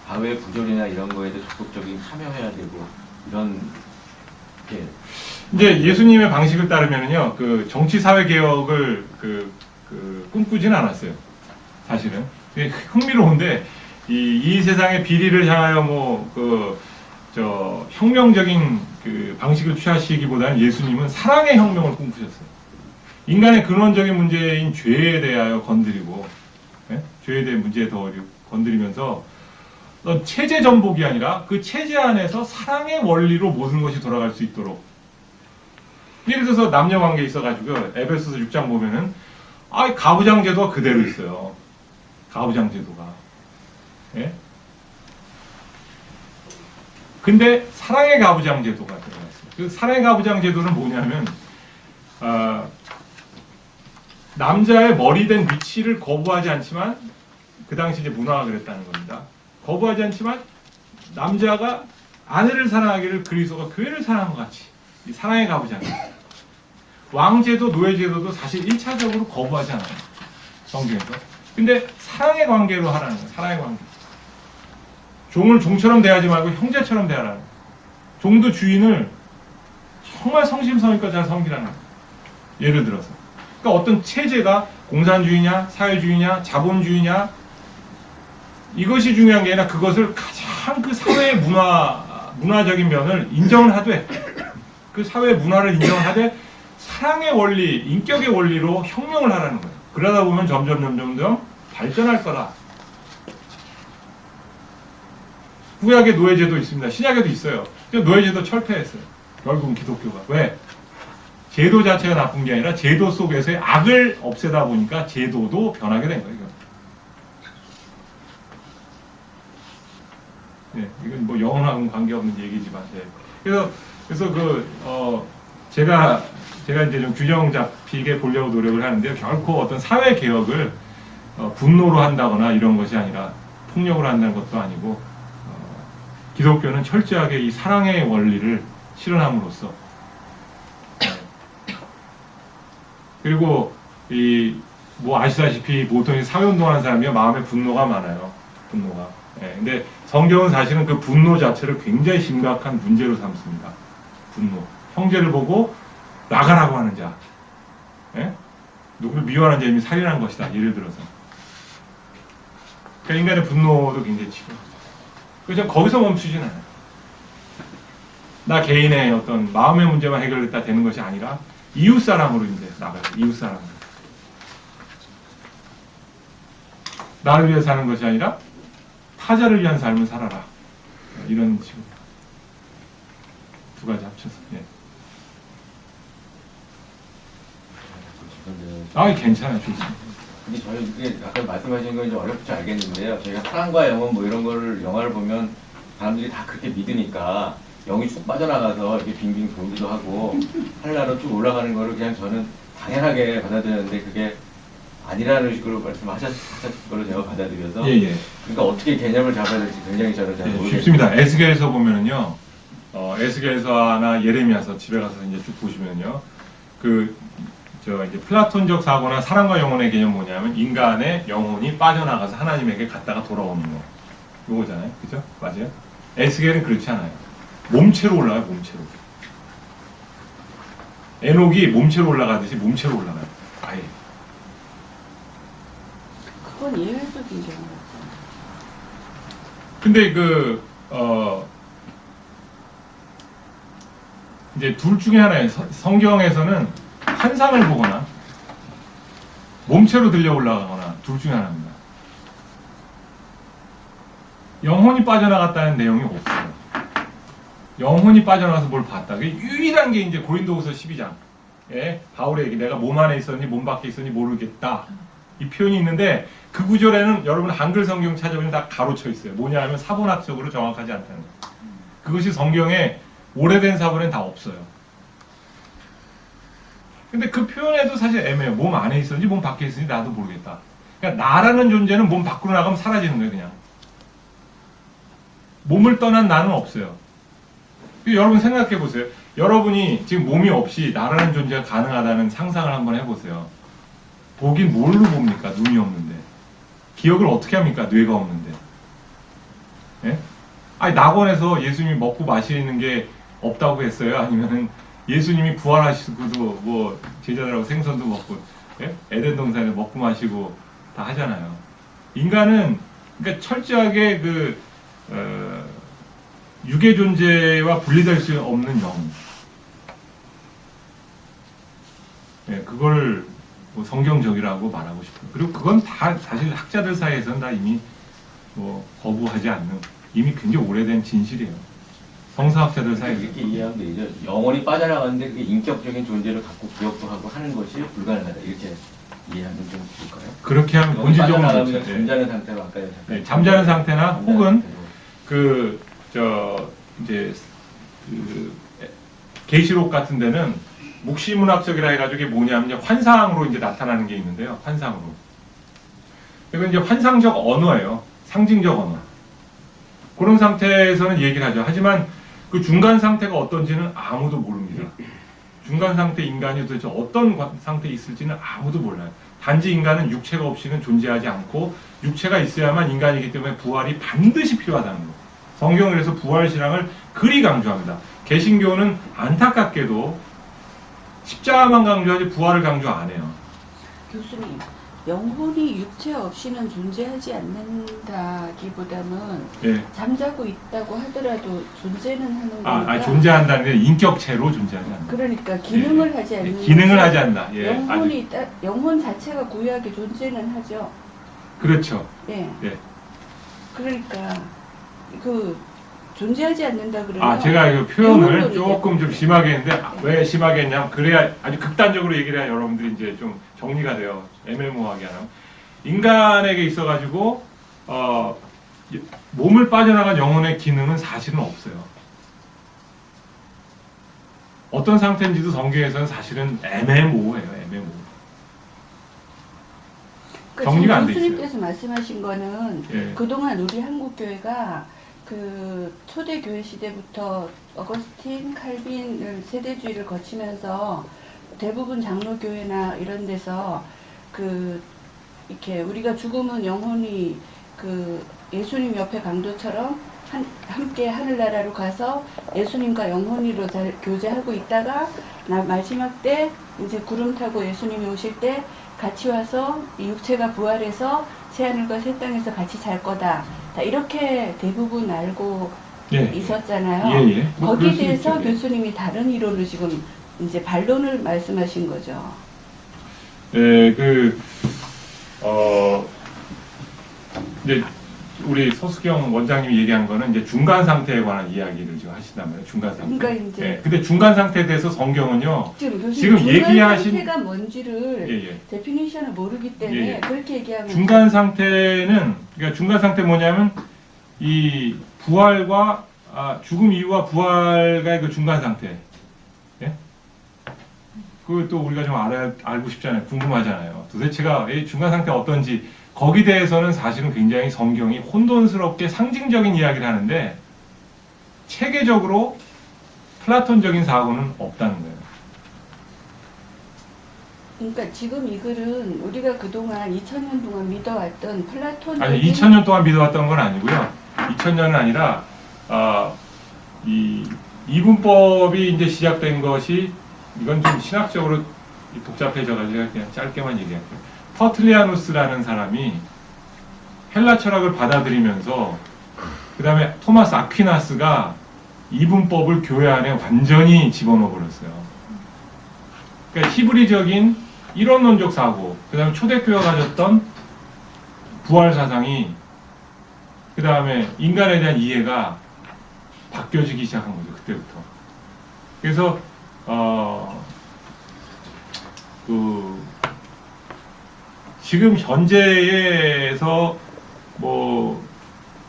사회 부조리나 이런 거에도 적극적인 참여해야 되고 이런 게 이제 예수님의 방식을 따르면요, 그 정치 사회 개혁을 꿈꾸지는 않았어요. 사실은 되게 흥미로운데 이 세상의 비리를 향하여 혁명적인 그 방식을 취하시기보다는 예수님은 사랑의 혁명을 꿈꾸셨어요. 인간의 근원적인 문제인 죄에 대하여 건드리고, 죄에 대한 문제에 더 건드리면서 체제 전복이 아니라 그 체제 안에서 사랑의 원리로 모든 것이 돌아갈 수 있도록. 예를 들어서 남녀 관계에 있어가지고 에베소서 6장 보면은 가부장 제도가 그대로 있어요. 가부장 제도가. 예? 근데 사랑의 가부장 제도가 들어가 있어요. 그 사랑의 가부장 제도는 뭐냐면 남자의 머리된 위치를 거부하지 않지만 그 당시 이제 문화가 그랬다는 겁니다. 거부하지 않지만 남자가 아내를 사랑하기를 그리스도가 교회를 사랑한 것 같이 이 사랑의 가부장. 왕제도 노예제도도 사실 1차적으로 거부하지 않아요. 성경에서. 근데 사랑의 관계로 하라는 거예요. 사랑의 관계. 종을 종처럼 대하지 말고 형제처럼 대하라는 거예요. 종도 주인을 정말 성심성의껏 잘 섬기라는 거예요. 예를 들어서. 그러니까 어떤 체제가 공산주의냐, 사회주의냐, 자본주의냐 이것이 중요한 게 아니라 그것을 가장 그 사회의 문화적인 면을 인정을 하되 그 사회의 문화를 인정을 하되 사랑의 원리, 인격의 원리로 혁명을 하라는 거예요. 그러다 보면 점점 발전할 거다. 구약의 노예제도 있습니다. 신약에도 있어요. 노예제도 철폐했어요. 결국은 기독교가. 왜? 제도 자체가 나쁜 게 아니라 제도 속에서의 악을 없애다 보니까 제도도 변하게 된 거예요. 네, 이건 뭐 영혼하고는 관계없는 얘기지만, 네. 그래서 제가 이제 좀 균형 잡히게 보려고 노력을 하는데요. 결코 어떤 사회 개혁을 분노로 한다거나 이런 것이 아니라 폭력으로 한다는 것도 아니고, 기독교는 철저하게 이 사랑의 원리를 실현함으로써, 그리고 아시다시피 보통 사회운동하는 사람이 마음에 분노가 많아요. 분노가. 예, 근데 성경은 사실은 그 분노 자체를 굉장히 심각한 문제로 삼습니다. 분노. 형제를 보고 나가라고 하는 자. 예? 누구를 미워하는 자임이 살인한 것이다. 예를 들어서. 그러니까 인간의 분노도 굉장히 치고. 그래서 거기서 멈추진 않아요. 나 개인의 어떤 마음의 문제만 해결됐다 되는 것이 아니라 이웃사랑으로 이제 나가요. 이웃사랑으로. 나를 위해 사는 것이 아니라 타자를 위한 삶을 살아라. 이런 식으로. 두 가지 합쳐서. 예. 괜찮아요. 좋습니다. 근데 저희 이게 아까 말씀하신 건 좀 어렵지 알겠는데요. 저희가 사랑과 영혼 뭐 이런 거를 영화를 보면 사람들이 다 그렇게 믿으니까 영이 쭉 빠져나가서 이렇게 빙빙 돌기도 하고 하늘나라로 쭉 올라가는 거를 그냥 저는 당연하게 받아들였는데 그게 아니라는 식으로 말씀하셨던 걸로 제가 받아들여서 예, 예. 그러니까 어떻게 개념을 잡아야 될지 굉장히 저는 잘 네, 모르겠습니다. 쉽습니다. 에스겔에서 보면은요, 에스겔서나 예레미야서 집에 가서 이제 쭉 보시면요, 이제 플라톤적 사고나 사랑과 영혼의 개념 뭐냐면 인간의 영혼이 빠져나가서 하나님에게 갔다가 돌아오는 거. 요거잖아요. 그죠? 맞아요? 에스겔은 그렇지 않아요. 몸체로 올라가요, 몸체로. 에녹이 몸체로 올라가듯이 몸체로 올라가요. 아예. 그건 예외적인 경우였죠. 근데 이제 둘 중에 하나예요. 성경에서는 환상을 보거나 몸체로 들려 올라가거나 둘 중에 하나입니다. 영혼이 빠져나갔다는 내용이 없어요. 영혼이 빠져나가서 뭘 봤다. 그게 유일한 게 이제 고린도후서 12장. 예, 바울의 얘기. 내가 몸 안에 있었니 몸 밖에 있었니 모르겠다. 이 표현이 있는데 그 구절에는 여러분 한글 성경 찾아보면 다 가로쳐 있어요. 뭐냐 하면 사본학적으로 정확하지 않다는 거. 그것이 성경에 오래된 사본엔 다 없어요. 근데 그 표현에도 사실 애매해요. 몸 안에 있었는지 몸 밖에 있었는지 나도 모르겠다. 그러니까 나라는 존재는 몸 밖으로 나가면 사라지는 거예요, 그냥. 몸을 떠난 나는 없어요. 여러분 생각해 보세요. 여러분이 지금 몸이 없이 나라는 존재가 가능하다는 상상을 한번 해보세요. 보긴 뭘로 봅니까? 눈이 없는데. 기억을 어떻게 합니까? 뇌가 없는데. 예? 아니, 낙원에서 예수님이 먹고 마시는 게 없다고 했어요? 아니면은 예수님이 부활하시고도 뭐 제자들하고 생선도 먹고, 예? 에덴 동산에 먹고 마시고 다 하잖아요. 인간은 그러니까 철저하게 육의 존재와 분리될 수 없는 영. 예, 그걸 뭐 성경적이라고 말하고 싶어요. 그리고 그건 다 사실 학자들 사이에서는 다 이미 뭐 거부하지 않는 이미 굉장히 오래된 진실이에요. 성서학자들 사이에서. 이렇게 이해하면 되죠. 영혼이 빠져나가는데 그게 인격적인 존재를 갖고 기억도 하고 하는 것이 불가능하다. 이렇게 이해하면 좀 좋을까요? 그렇게 하면 영혼이 본질적으로 빠져나가면 그렇죠. 잠자는 상태로 아까 잠깐 네, 잠자는 상태나 혹은 상태로. 이제 계시록 같은 데는 묵시문학적이라 해가지고 이게 뭐냐면 이제 환상으로 이제 나타나는 게 있는데요. 환상으로. 이건 이제 환상적 언어예요. 상징적 언어. 그런 상태에서는 얘기를 하죠. 하지만 그 중간 상태가 어떤지는 아무도 모릅니다. 중간 상태 인간이 도대체 어떤 상태에 있을지는 아무도 몰라요. 단지 인간은 육체가 없이는 존재하지 않고 육체가 있어야만 인간이기 때문에 부활이 반드시 필요하다는 거. 성경은 그래서 부활 신앙을 그리 강조합니다. 개신교는 안타깝게도 십자가만 강조하지 부활을 강조 안 해요. 교수님, 영혼이 육체 없이는 존재하지 않는다기보다는 예. 잠자고 있다고 하더라도 존재는 하는 거니까. 존재한다는 게 인격체로 존재하지 않는다. 그러니까 기능을 예. 하지 않는 기능을 거지. 하지 않는다. 예. 영혼이 영혼 자체가 고유하게 존재는 하죠. 그렇죠. 예. 예. 그러니까 존재하지 않는다 그러면 제가 이 표현을 영혼론이죠. 조금 좀 심하게 했는데 왜 심하게 했냐면 그래야 아주 극단적으로 얘기를 해야 여러분들이 이제 좀 정리가 돼요. 애매모호하게 하면 인간에게 있어가지고 몸을 빠져나간 영혼의 기능은 사실은 없어요. 어떤 상태인지도 성경에서는 사실은 애매모호해요. 애매모호. 그러니까 정리가 안 지금 돼 있어요. 교수님께서 말씀하신 거는 예. 그동안 우리 한국 교회가 초대 교회 시대부터 어거스틴, 칼빈 세대주의를 거치면서 대부분 장로교회나 이런 데서 이렇게 우리가 죽으면 영혼이 예수님 옆에 강도처럼 함께 하늘나라로 가서 예수님과 영혼으로 교제하고 있다가 마지막 때 이제 구름 타고 예수님이 오실 때 같이 와서 이 육체가 부활해서 새하늘과 새 땅에서 같이 잘 거다. 다 이렇게 대부분 알고 예. 있었잖아요. 예, 예. 뭐 거기에 그럴 수 대해서 있죠. 예. 교수님이 다른 이론을 지금 이제 반론을 말씀하신 거죠. 예, 이제 우리 서수경 원장님이 얘기한 거는 이제 중간 상태에 관한 이야기를 지금 하신단 말이에요. 중간 상태. 그러니까 이제 예, 근데 중간 상태에 대해서 성경은요. 지금 교수님 지금 중간 얘기하신- 상태가 뭔지를 예, 예. 데피니션을 모르기 때문에 예, 예. 그렇게 얘기하면 중간 상태는 그러니까 중간 상태 뭐냐면 이 부활과 죽음 이후와 부활과의 그 중간 상태. 예? 그 또 우리가 좀 알고 싶잖아요. 궁금하잖아요. 도대체가 이 중간 상태가 어떤지 거기 대해서는 사실은 굉장히 성경이 혼돈스럽게 상징적인 이야기를 하는데 체계적으로 플라톤적인 사고는 없다는 거예요. 그러니까 지금 이 글은 우리가 그동안 2000년 동안 믿어왔던 플라톤적인 아니 2000년 동안 믿어왔던 건 아니고요. 2000년은 아니라 이 이분법이 이제 시작된 것이 이건 좀 신학적으로 복잡해져가지고 그냥 짧게만 얘기할게요. 터틀리아누스라는 사람이 헬라 철학을 받아들이면서 그 다음에 토마스 아퀴나스가 이분법을 교회 안에 완전히 집어넣어 버렸어요. 그러니까 히브리적인 이론론적 사고, 그 다음에 초대교회가 가졌던 부활 사상이 그 다음에 인간에 대한 이해가 바뀌어지기 시작한 거죠. 그때부터. 그래서 지금 현재에서 뭐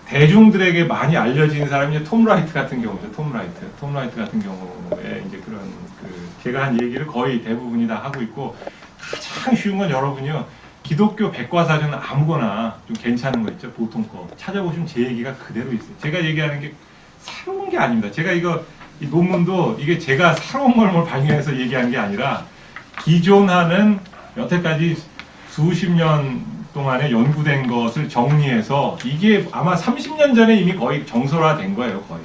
대중들에게 많이 알려진 사람이 이제 톰 라이트 같은 경우죠. 톰 라이트 같은 경우에 이제 그런 제가 한 얘기를 거의 대부분이 다 하고 있고 가장 쉬운 건 여러분이요. 기독교 백과사전은 아무거나 좀 괜찮은 거 있죠. 보통 거 찾아보시면 제 얘기가 그대로 있어요. 제가 얘기하는 게 새로운 게 아닙니다. 제가 이 논문도 이게 제가 새로운 걸 발견해서 얘기하는 게 아니라 기존하는 여태까지 수십 년 동안에 연구된 것을 정리해서 이게 아마 30년 전에 이미 거의 정설화된 거예요. 거의.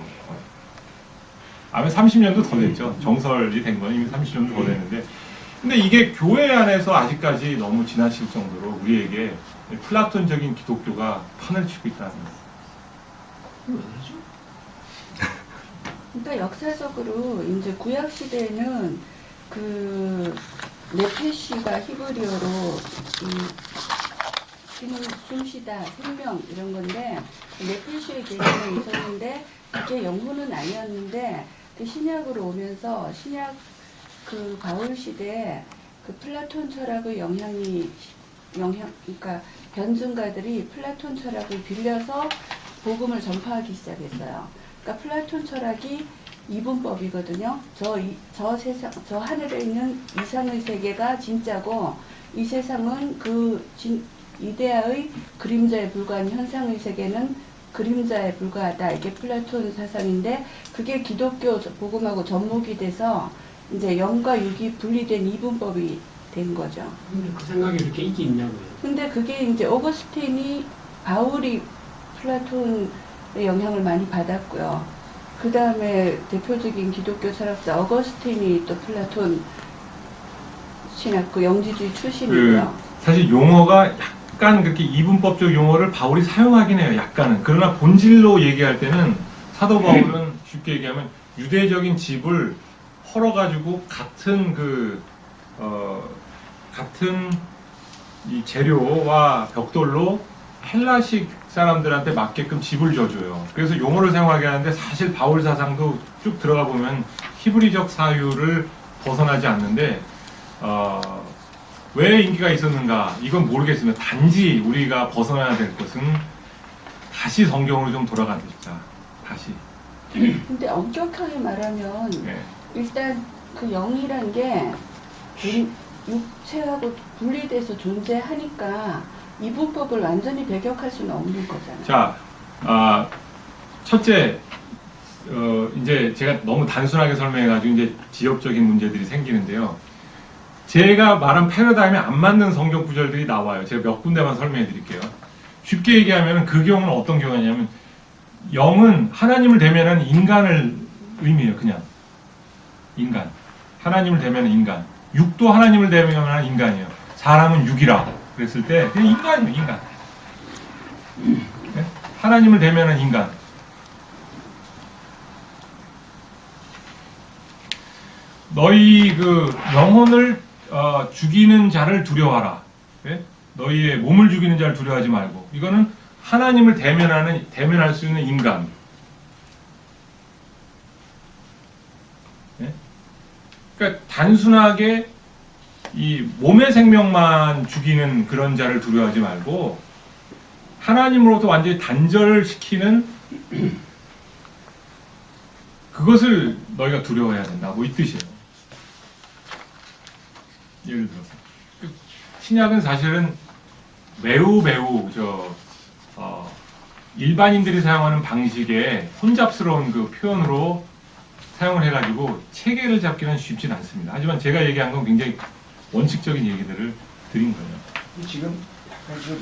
아마 30년도 더 됐죠. 정설이 된 건 이미 30년도 더 됐는데 근데 이게 교회 안에서 아직까지 너무 지나칠 정도로 우리에게 플라톤적인 기독교가 판을 치고 있다는 거예요. 그러니까 역사적으로 이제 구약 시대에는 그 네페시가 히브리어로 숨쉬다, 생명 이런 건데 네페시의 개념이 있었는데 그게 영혼은 아니었는데 그 신약으로 오면서 신약 그 바울 시대에 그 플라톤 철학의 그러니까 변증가들이 플라톤 철학을 빌려서 복음을 전파하기 시작했어요. 그러니까 플라톤 철학이 이분법이거든요. 저 하늘에 있는 이상의 세계가 진짜고 이 세상은 그 이데아의 그림자에 불과한 현상의 세계는 그림자에 불과하다. 이게 플라톤 사상인데 그게 기독교 복음하고 접목이 돼서 이제 영과 육이 분리된 이분법이 된 거죠. 근데 그 생각이 이렇게 인기 있냐고요. 근데 그게 이제 오거스틴이 바울이 플라톤의 영향을 많이 받았고요. 그 다음에 대표적인 기독교 철학자 어거스틴이 또 플라톤 신학 그 영지주의 출신이고요. 사실 용어가 약간 그렇게 이분법적 용어를 바울이 사용하긴 해요. 약간은. 그러나 본질로 얘기할 때는 사도 바울은 쉽게 얘기하면 유대적인 집을 헐어가지고 같은 같은 이 재료와 벽돌로 헬라식 사람들한테 맞게끔 집을 져줘요. 그래서 용어를 사용하게 하는데 사실 바울 사상도 쭉 들어가 보면 히브리적 사유를 벗어나지 않는데 왜 인기가 있었는가 이건 모르겠으면 단지 우리가 벗어나야 될 것은 다시 성경으로 좀 돌아가자. 다시. 근데 엄격하게 말하면 네. 일단 그 영이란 게 육체하고 분리돼서 존재하니까 이분법을 완전히 배격할 수는 없는 거잖아요. 자, 첫째, 이제 제가 너무 단순하게 설명해가지고 이제 지역적인 문제들이 생기는데요. 제가 말한 패러다임에 안 맞는 성경 구절들이 나와요. 제가 몇 군데만 설명해 드릴게요. 쉽게 얘기하면 그 경우는 어떤 경우냐면 영은 하나님을 대면하는 인간을 의미해요. 그냥 인간. 하나님을 대면하는 인간. 육도 하나님을 대면하는 인간이에요. 사람은 육이라 그랬을 때 그냥 인간이에요. 인간. 네? 하나님을 대면하는 인간. 너희 그 영혼을 죽이는 자를 두려워하라. 네? 너희의 몸을 죽이는 자를 두려워하지 말고. 이거는 하나님을 대면할 수 있는 인간. 네? 그러니까 단순하게 이 몸의 생명만 죽이는 그런 자를 두려워하지 말고 하나님으로부터 완전히 단절시키는 그것을 너희가 두려워해야 된다. 뭐 이 뜻이에요. 예를 들어서 그 신약은 사실은 매우 일반인들이 사용하는 방식의 혼잡스러운 그 표현으로 사용을 해가지고 체계를 잡기는 쉽진 않습니다. 하지만 제가 얘기한 건 굉장히 원칙적인 얘기들을 드린 거예요. 지금 약간 좀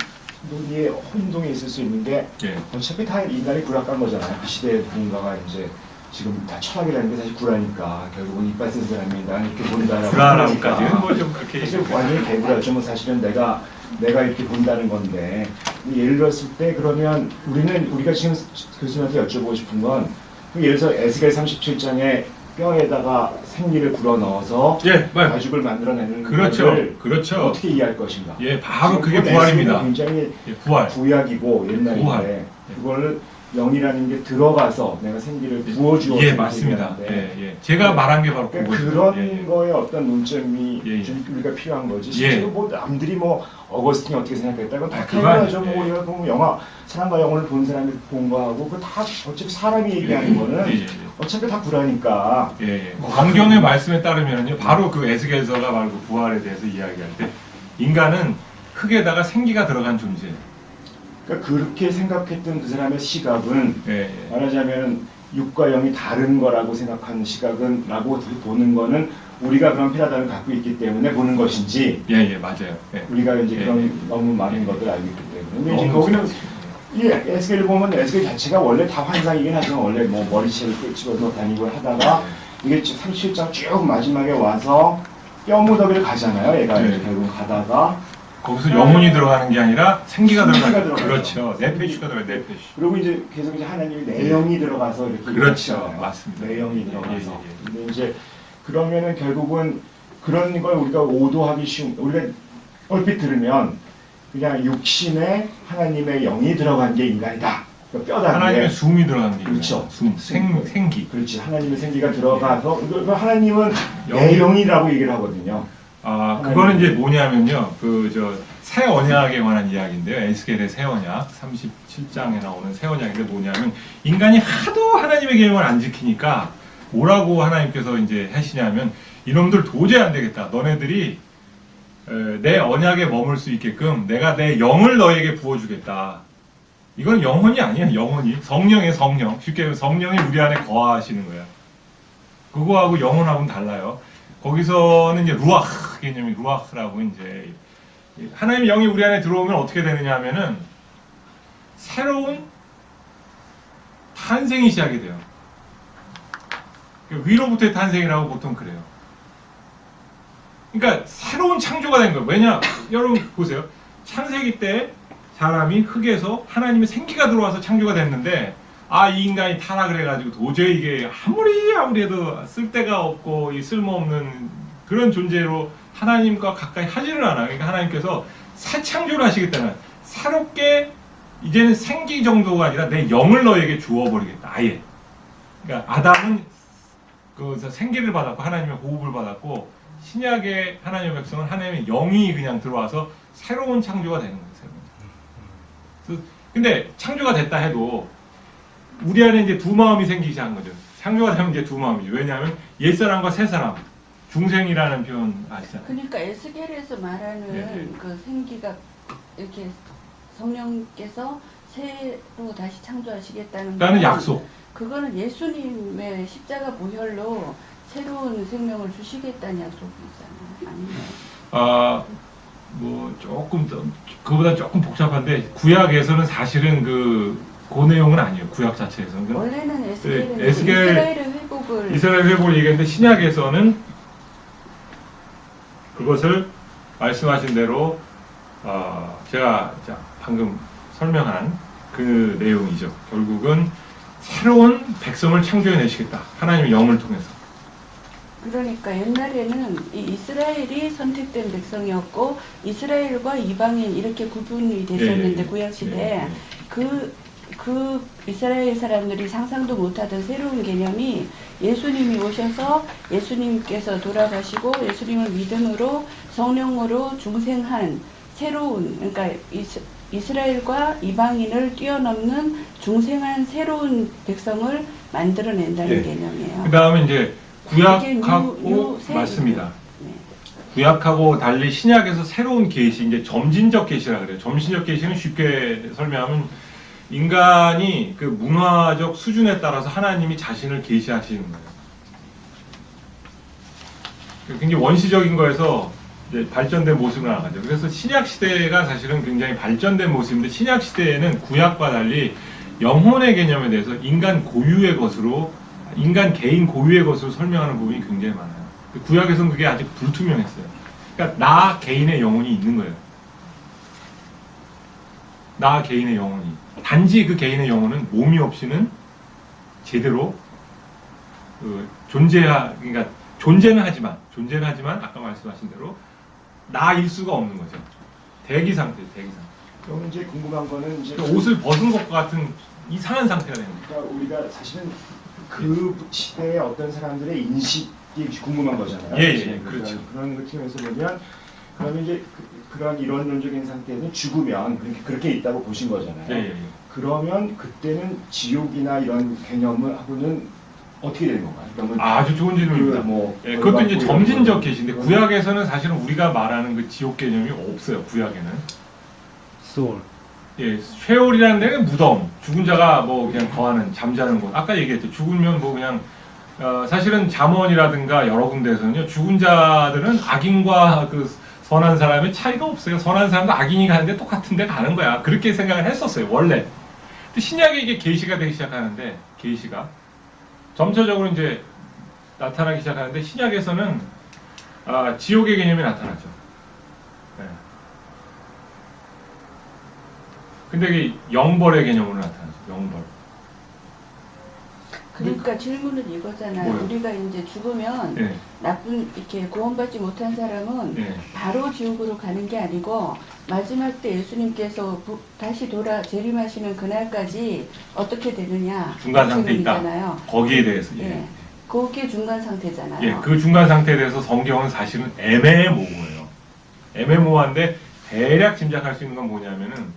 논의의 혼동이 있을 수 있는 게 예. 어차피 다 인간이 구락한 거잖아요. 그 시대의 누군가가 이제 지금 다 철학이라는 게 사실 구라니까 결국은 이빨 쓴 사람이 나는 이렇게 본다라고 불안함까지는 뭐 좀 그렇게 사실 얘기해요. 완전히 개구라죠. 뭐 사실은 내가 이렇게 본다는 건데 예를 들었을 때 그러면 우리가 지금 교수님한테 여쭤보고 싶은 건 예를 들어서 에스겔 37장에 뼈에다가 생리를 불어 넣어서 예, 맞아요. 가죽을 만들어내는 그렇죠. 것을 그렇죠. 어떻게 이해할 것인가? 예, 바로 그게 지금 부활입니다. 굉장히 예, 부활. 구약이고 옛날인데 부활. 그걸 영이라는 게 들어가서 내가 생기를 부어주어 예, 맞습니다. 예. 제가 말한 게 바로 그러니까 그거죠. 그런 예, 예. 거에 어떤 논점이 예, 예. 좀 우리가 필요한 거지. 예. 실제로 뭐 남들이 뭐 어거스틴이 어떻게 생각했다 그건 다 아, 그건 당연하죠. 아니죠. 뭐 예. 우리가 보면 영화 사랑과 영혼을 본 사람이 본 거하고 그 다 어차피 사람이 얘기하는 거는 예, 예. 어차피 다 구라니까. 예. 성경의 말씀에 따르면요, 바로 그 에스겔서가 바로 그 부활에 대해서 이야기할 때 인간은 흙에다가 생기가 들어간 존재예요. 그러니까 그렇게 생각했던 그 사람의 시각은 예. 말하자면 육과 영이 다른 거라고 생각하는 시각은 라고 보는 거는 우리가 그런 피라다를 갖고 있기 때문에 보는 것인지 예, 맞아요. 예. 우리가 이제 예, 그런 예. 너무 많은 예. 것들을 알고 있기 때문에 근데 이제 너무 거기는 그렇죠. 이 에스겔을 보면 에스겔 자체가 원래 다 환상이긴 하지만 원래 뭐 머리채를 집어서 다니고 하다가 이게 37장 쭉 마지막에 와서 뼈무더기를 가잖아요. 얘가 네. 이제 결국 가다가 거기서 영혼이 들어가는 게 아니라 생기가 생기가 들어가는 들어가죠. 그렇죠. 네페시가 들어가요. 네페시. 그리고 이제 계속 이제 하나님이 내영이 들어가서 이렇게 그렇죠. 얘기하잖아요. 맞습니다. 내영이 예, 들어가서. 예, 예. 근데 이제 그러면은 결국은 그런 걸 우리가 오도하기 쉬운 우리가 얼핏 들으면 그냥 육신에 하나님의 영이 들어간 게 인간이다. 그러니까 뼈다귀에 하나님의 숨이 들어가는 게 그렇죠. 생기. 그렇지. 하나님의 생기가 들어가서 그 하나님은 영이- 내영이라고 얘기를 하거든요. 아, 그거는 이제 뭐냐면요. 새 언약에 관한 이야기인데요. 에스겔의 새 언약 37장에 나오는 새 언약인데 뭐냐면 인간이 하도 하나님의 계명을 안 지키니까 뭐라고 하나님께서 이제 하시냐면 이놈들 도저히 안 되겠다. 너네들이 내 언약에 머물 수 있게끔 내가 내 영을 너에게 부어주겠다. 이건 영혼이 아니야. 영혼이 성령의 성령. 쉽게 말하면 성령이 우리 안에 거하시는 거야. 그거하고 영혼하고는 달라요. 거기서는 이제 루아흐 개념이 루아흐라고 이제 하나님의 영이 우리 안에 들어오면 어떻게 되느냐 하면은 새로운 탄생이 시작이 돼요. 위로부터의 탄생이라고 보통 그래요. 그러니까 새로운 창조가 된 거예요. 왜냐? 여러분 보세요. 창세기 때 사람이 흙에서 하나님의 생기가 들어와서 창조가 됐는데 이 인간이 타락을 해가지고 도저히 이게 아무리 해도 쓸데가 없고 이 쓸모없는 그런 존재로 하나님과 가까이 하지를 않아요. 그러니까 하나님께서 새 창조를 하시겠다는 새롭게 이제는 생기 정도가 아니라 내 영을 너에게 주어버리겠다. 아예. 그러니까 아담은 그 생기를 받았고 하나님의 호흡을 받았고 신약의 하나님의 백성은 하나님의 영이 그냥 들어와서 새로운 창조가 되는 거예요. 새로운. 근데 창조가 됐다 해도 우리 안에 이제 두 마음이 생기기 시작한 거죠. 창조가 되면 이제 두 마음이죠. 왜냐하면 옛사람과 새사람, 중생이라는 표현 아시잖아요. 그러니까 에스겔에서 말하는 네. 그 생기가 이렇게 성령께서 새로 다시 창조하시겠다는 라는 건 약속. 그거는 예수님의 십자가 보혈로 새로운 생명을 주시겠다는 약속이 있잖아요. 아니면 뭐 조금 더 그보다 조금 복잡한데 구약에서는 사실은 그 내용은 아니에요. 구약 자체에서는. 원래는 에스겔은 네, 에스겔- 이스라엘의 회복을 이스라엘 회복을 얘기했는데 신약에서는 그것을 말씀하신 대로 제가 방금 설명한 그 내용이죠. 결국은 새로운 백성을 창조해내시겠다. 하나님의 영을 통해서. 그러니까 옛날에는 이 이스라엘이 선택된 백성이었고 이스라엘과 이방인 이렇게 구분이 됐었는데 예, 구약 시대에 예, 예. 그 이스라엘 사람들이 상상도 못하던 새로운 개념이 예수님이 오셔서 예수님께서 돌아가시고 예수님을 믿음으로 성령으로 중생한 새로운 그러니까 이스라엘과 이방인을 뛰어넘는 중생한 새로운 백성을 만들어낸다는 예. 개념이에요. 그 다음에 이제 이게 구약하고 뉴 세계죠. 맞습니다. 네. 구약하고 달리 신약에서 새로운 계시, 이제 점진적 계시라 그래요. 점진적 계시는 쉽게 설명하면 인간이 그 문화적 수준에 따라서 하나님이 자신을 계시하시는 거예요. 굉장히 원시적인 거에서 이제 발전된 모습을 나가죠. 그래서 신약 시대가 사실은 굉장히 발전된 모습인데 신약 시대에는 구약과 달리 영혼의 개념에 대해서 인간 고유의 것으로 인간 개인 고유의 것으로 설명하는 부분이 굉장히 많아요. 구약에서는 그게 아직 불투명했어요. 그러니까 나 개인의 영혼이 있는 거예요. 나 개인의 영혼이. 단지 그 개인의 영혼은 몸이 없이는 제대로 그러니까 존재는 하지만 아까 말씀하신 대로 나일 수가 없는 거죠. 대기 상태예요, 대기 상태. 그럼 이제 궁금한 거는 이제 옷을 벗은 것과 같은 이상한 상태가 되는 거죠. 그러니까 우리가 사실은 그 시대의 어떤 사람들의 인식이 궁금한 거잖아요. 예, 사실은. 그렇죠. 그런 측면에서 보면 그러면 이제 그런 이론론적인 상태는 죽으면 그렇게 있다고 보신 거잖아요. 예. 그러면 그때는 지옥이나 이런 개념을 하고는 어떻게 되는 건가요? 그러면 아주 좋은 질문입니다. 그 그것도 이제 점진적 계시인데 그런- 구약에서는 사실은 우리가 말하는 그 지옥 개념이 없어요. 구약에는. 소울. 예, 쉐올이라는 데는 무덤, 죽은 자가 뭐 그냥 거하는 잠자는 곳. 아까 얘기했죠. 죽으면 뭐 그냥 사실은 잠언이라든가 여러 군데에서는요. 죽은 자들은 악인과 그 선한 사람의 차이가 없어요. 선한 사람도 악인이 가는데 똑같은 데 가는 거야. 그렇게 생각을 했었어요. 원래. 근데 신약에 이게 계시가 되기 시작하는데 계시가 점차적으로 이제 나타나기 시작하는데 신약에서는 지옥의 개념이 나타나죠. 네. 근데 이게 영벌의 개념으로 나타나죠. 영벌. 그러니까 질문은 이거잖아요. 뭐요? 우리가 이제 죽으면 네. 나쁜 이렇게 구원받지 못한 사람은 네. 바로 지옥으로 가는 게 아니고 마지막 때 예수님께서 다시 돌아 재림하시는 그날까지 어떻게 되느냐 중간 상태 있다. 질문이잖아요. 거기에 대해서. 예. 예, 그게 중간 상태잖아요. 예, 그 중간 상태에 대해서 성경은 사실은 애매모호해요. 애매모호한데 대략 짐작할 수 있는 건 뭐냐면은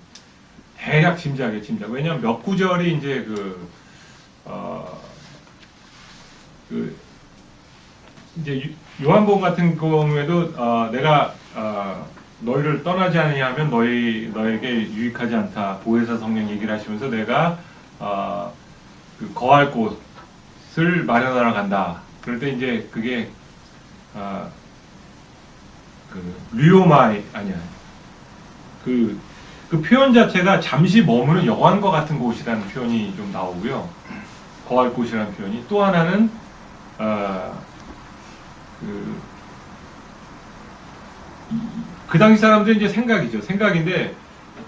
대략 짐작. 왜냐하면 몇 구절이 이제 이제 요한복음 같은 경우에도 내가 너희를 떠나지 아니하면 너에게 유익하지 않다. 보혜사 성령 얘기를 하시면서 내가 그 거할 곳을 마련하러 간다. 그럴 때 이제 그게 그 류오마이 아니야. 그 표현 자체가 잠시 머무는 여관과 같은 곳이라는 표현이 좀 나오고요. 거할 곳이라는 표현이 또 하나는 그 당시 사람들은 이제 생각인데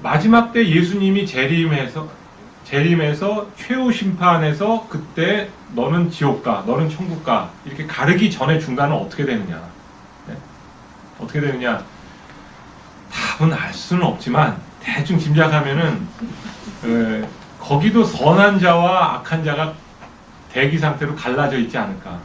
마지막 때 예수님이 재림해서 최후 심판에서 그때 너는 지옥 가, 너는 천국 가 이렇게 가르기 전에 중간은 어떻게 되느냐? 네? 어떻게 되느냐? 답은 알 수는 없지만 대충 짐작하면은 거기도 선한 자와 악한 자가 대기 상태로 갈라져 있지 않을까.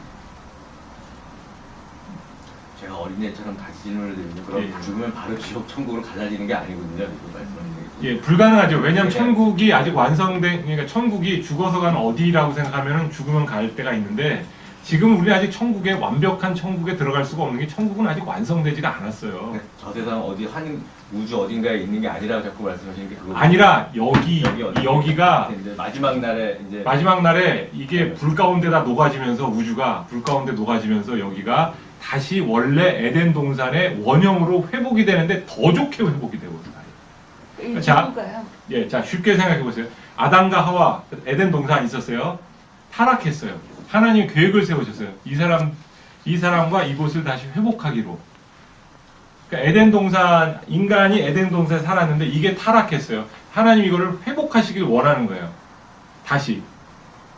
제가 어린애처럼 다시 질문을 드리면 그럼 예. 죽으면 바로 지옥 천국으로 갈라지는 게 아니거든요. 이거 말씀하시는 게. 예, 불가능하죠. 왜냐하면 네. 천국이 아직 그러니까 천국이 죽어서 가는 어디라고 생각하면은 죽으면 갈 때가 있는데 지금 우리 아직 완벽한 천국에 들어갈 수가 없는 게 천국은 아직 완성되지가 않았어요. 네, 저 세상 한 우주 어딘가에 있는 게 아니라고 자꾸 말씀하시는 게 그거. 아니라 어디? 여기가 이제 마지막 날에 이제 마지막 날에 이게 네. 불 가운데다 녹아지면서 우주가 불 가운데 녹아지면서 여기가 다시 원래 에덴 동산의 원형으로 회복이 되는데 더 좋게 회복이 되거든요. 이 자, 지구가요. 예, 자 쉽게 생각해 보세요. 아담과 하와 에덴 동산 있었어요. 타락했어요. 하나님이 계획을 세우셨어요. 이 사람과 이곳을 다시 회복하기로. 그러니까 에덴 동산 인간이 에덴 동산에 살았는데 이게 타락했어요. 하나님 이거를 회복하시길 원하는 거예요. 다시.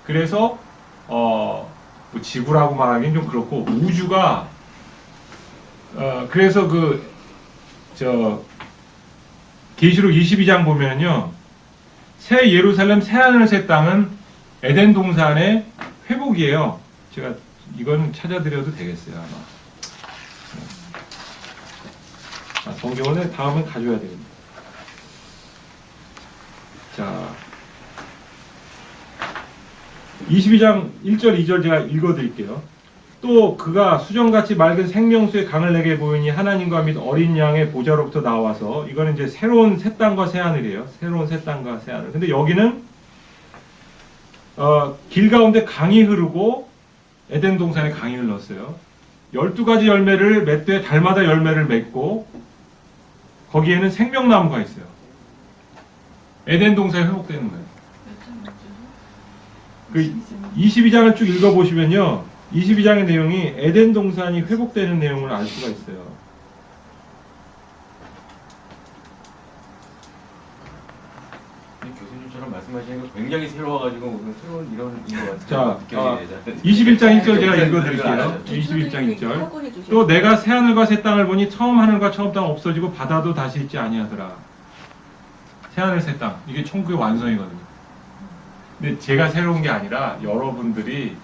그래서 뭐 지구라고 말하기는 좀 그렇고 우주가 그래서 계시록 22장 보면요. 새 예루살렘 새 하늘 새 땅은 에덴 동산의 회복이에요. 제가 이거는 찾아드려도 되겠어요 아마. 성경을 다음은 가져야 되겠네요. 자, 22장 1절 2절 제가 읽어드릴게요. 또 그가 수정같이 맑은 생명수의 강을 내게 보이니 하나님과 및 어린 양의 보좌로부터 나와서 이거는 이제 새로운 새 땅과 새 하늘이에요. 새로운 새 땅과 새 하늘. 근데 여기는 길 가운데 강이 흐르고 에덴 동산에 강이 흘렀어요. 12가지 열매를 맺되 달마다 열매를 맺고 거기에는 생명나무가 있어요. 에덴 동산이 회복되는 거예요. 그 22장을 쭉 읽어보시면요. 22장의 내용이 에덴 동산이 회복되는 내용을 알 수가 있어요. 교수님처럼 말씀하시는 거 굉장히 새로워가지고 오늘 새로운 이론인 것 자, 같아요. 21장 1절 제가 읽어드릴게요. 21장 1절. 또 내가 새 하늘과 새 땅을 보니 처음 하늘과 처음 땅 없어지고 바다도 다시 있지 아니하더라. 새 하늘 새 땅. 이게 천국의 완성이거든요. 근데 제가 새로운 게 아니라 여러분들이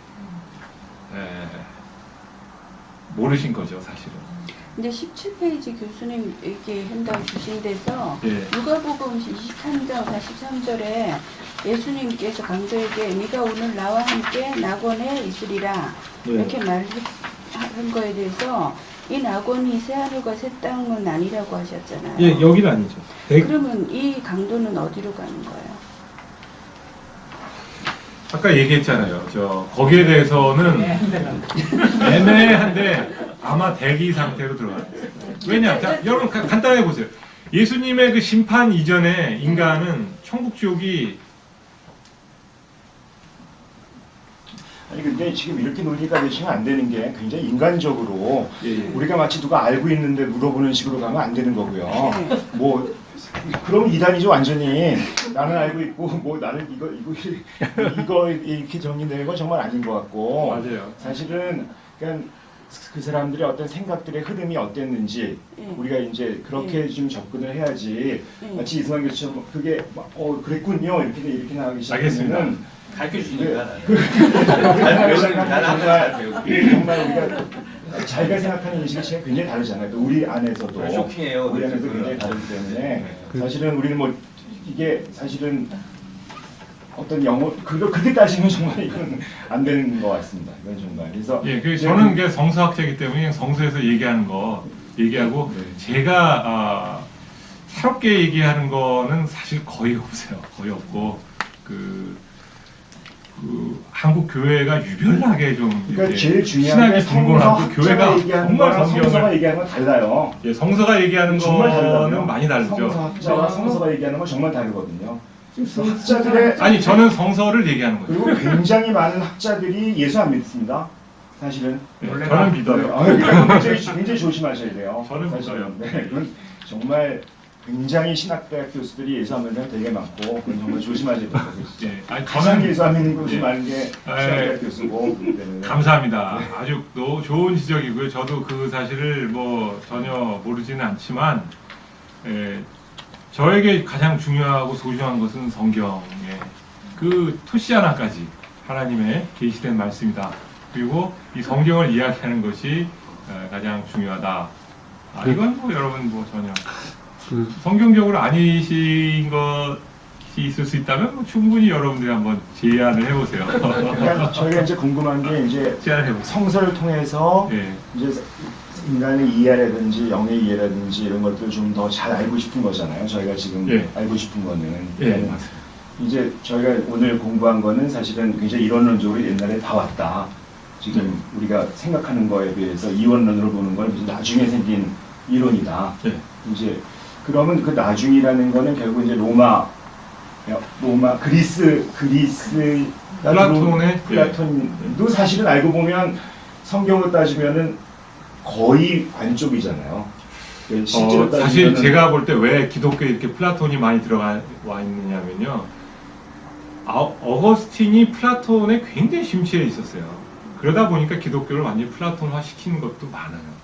모르신 거죠, 사실은. 근데 17페이지 교수님 이렇게 한다고 주신 데서 예. 누가복음 23장 43절에 예수님께서 강도에게 네가 오늘 나와 함께 낙원에 있으리라 이렇게 말한 거에 대해서 이 낙원이 새하늘과 새 땅은 아니라고 하셨잖아요. 예, 여기는 아니죠. 그러면 이 강도는 어디로 가는 거예요? 아까 얘기했잖아요. 거기에 대해서는 애매한데 아마 대기 상태로 들어가요. 왜냐? 자, 여러분 간단하게 보세요. 예수님의 그 심판 이전에 인간은 천국 지옥이 아니 근데 지금 이렇게 논리가 되시면 안 되는 게 굉장히 인간적으로 예. 우리가 마치 누가 알고 있는데 물어보는 식으로 가면 안 되는 거고요. 네. 뭐 그럼 이단이죠 완전히. 나는 알고 있고 뭐 나는 이거 이렇게 정리되는 건 정말 아닌 것 같고. 맞아요. 사실은 그냥 그 사람들의 어떤 생각들의 흐름이 어땠는지 우리가 이제 그렇게 좀 접근을 해야지. 마치 이승환 교수처럼 그게 막, 그랬군요 이렇게 나가기 시작하면은 가르쳐 주시니까. 정말 우리가 자기가 생각하는 인식이 굉장히 다르잖아요. 또 우리 안에서도 쇼킹해요. 우리 안에서 굉장히 다르기 때문에 사실은 우리는 뭐 이게 사실은 어떤 영어 그렇게 따지면 정말 이건 안 되는 것 같습니다. 이건 정말 그래서 저는 이게 성서학자이기 때문에 그냥 성서에서 얘기하는 거 얘기하고 제가 새롭게 얘기하는 거는 사실 거의 없어요. 거의 없고 그 한국 교회가 유별나게 좀 그러니까 제일 중요한 게 신학이 빈곤하고 교회가 정말 성서가 성경을 얘기하는 건 달라요. 예, 성서가 얘기하는 정말 다르다고요. 거는 많이 다르죠. 성서학자와 성서가 얘기하는 건 정말 다르거든요. 학자들의 아니 저는 성서를 얘기하는 거예요. 그리고 굉장히 많은 학자들이 예수 안 믿습니다. 사실은. 네, 저는 믿어요. 굉장히 조심하셔야 돼요. 저는 사실은. 믿어요. 네, 그건 정말 굉장히 신학대학 교수들이 예수 안 믿는 사람 되게 많고 그건 정말 조심하셔야 돼요. 예, 아니 가장 저는 예수 안 믿는 곳이 예. 많은 게 신학대학 교수고 그렇기 때문에. 감사합니다. 아주 좋은 지적이고요. 저도 그 사실을 뭐 전혀 모르지는 않지만 저에게 가장 중요하고 소중한 것은 성경의 그 토시 하나까지 하나님의 계시된 말씀이다. 그리고 이 성경을 이야기하는 것이 가장 중요하다. 이건 뭐 여러분 뭐 전혀 성경적으로 아니신 것이 있을 수 있다면 뭐 충분히 여러분들이 한번 제안을 해보세요. 그러니까 저희가 이제 궁금한 게 이제 제안을 해보세요. 성서를 통해서 예. 이제 인간의 이해라든지 영의 이해라든지 이런 것들을 좀 더 잘 알고 싶은 거잖아요. 저희가 지금 예. 알고 싶은 거는. 예, 그러니까 맞습니다. 이제 저희가 오늘 공부한 거는 사실은 굉장히 이론론적으로 옛날에 다 왔다. 지금 우리가 생각하는 거에 비해서 이원론으로 보는 건 이제 나중에 생긴 이론이다. 예. 이제 그러면 그 나중이라는 거는 결국 이제 로마 그리스 플라톤의 플라톤도 사실은 알고 보면 성경으로 따지면은 거의 반쪽이잖아요. 실제로 사실 따지면은 제가 볼 때 왜 기독교에 이렇게 플라톤이 많이 들어와 있느냐면요. 어거스틴이 플라톤에 굉장히 심취해 있었어요. 그러다 보니까 기독교를 완전히 플라톤화 시키는 것도 많아요.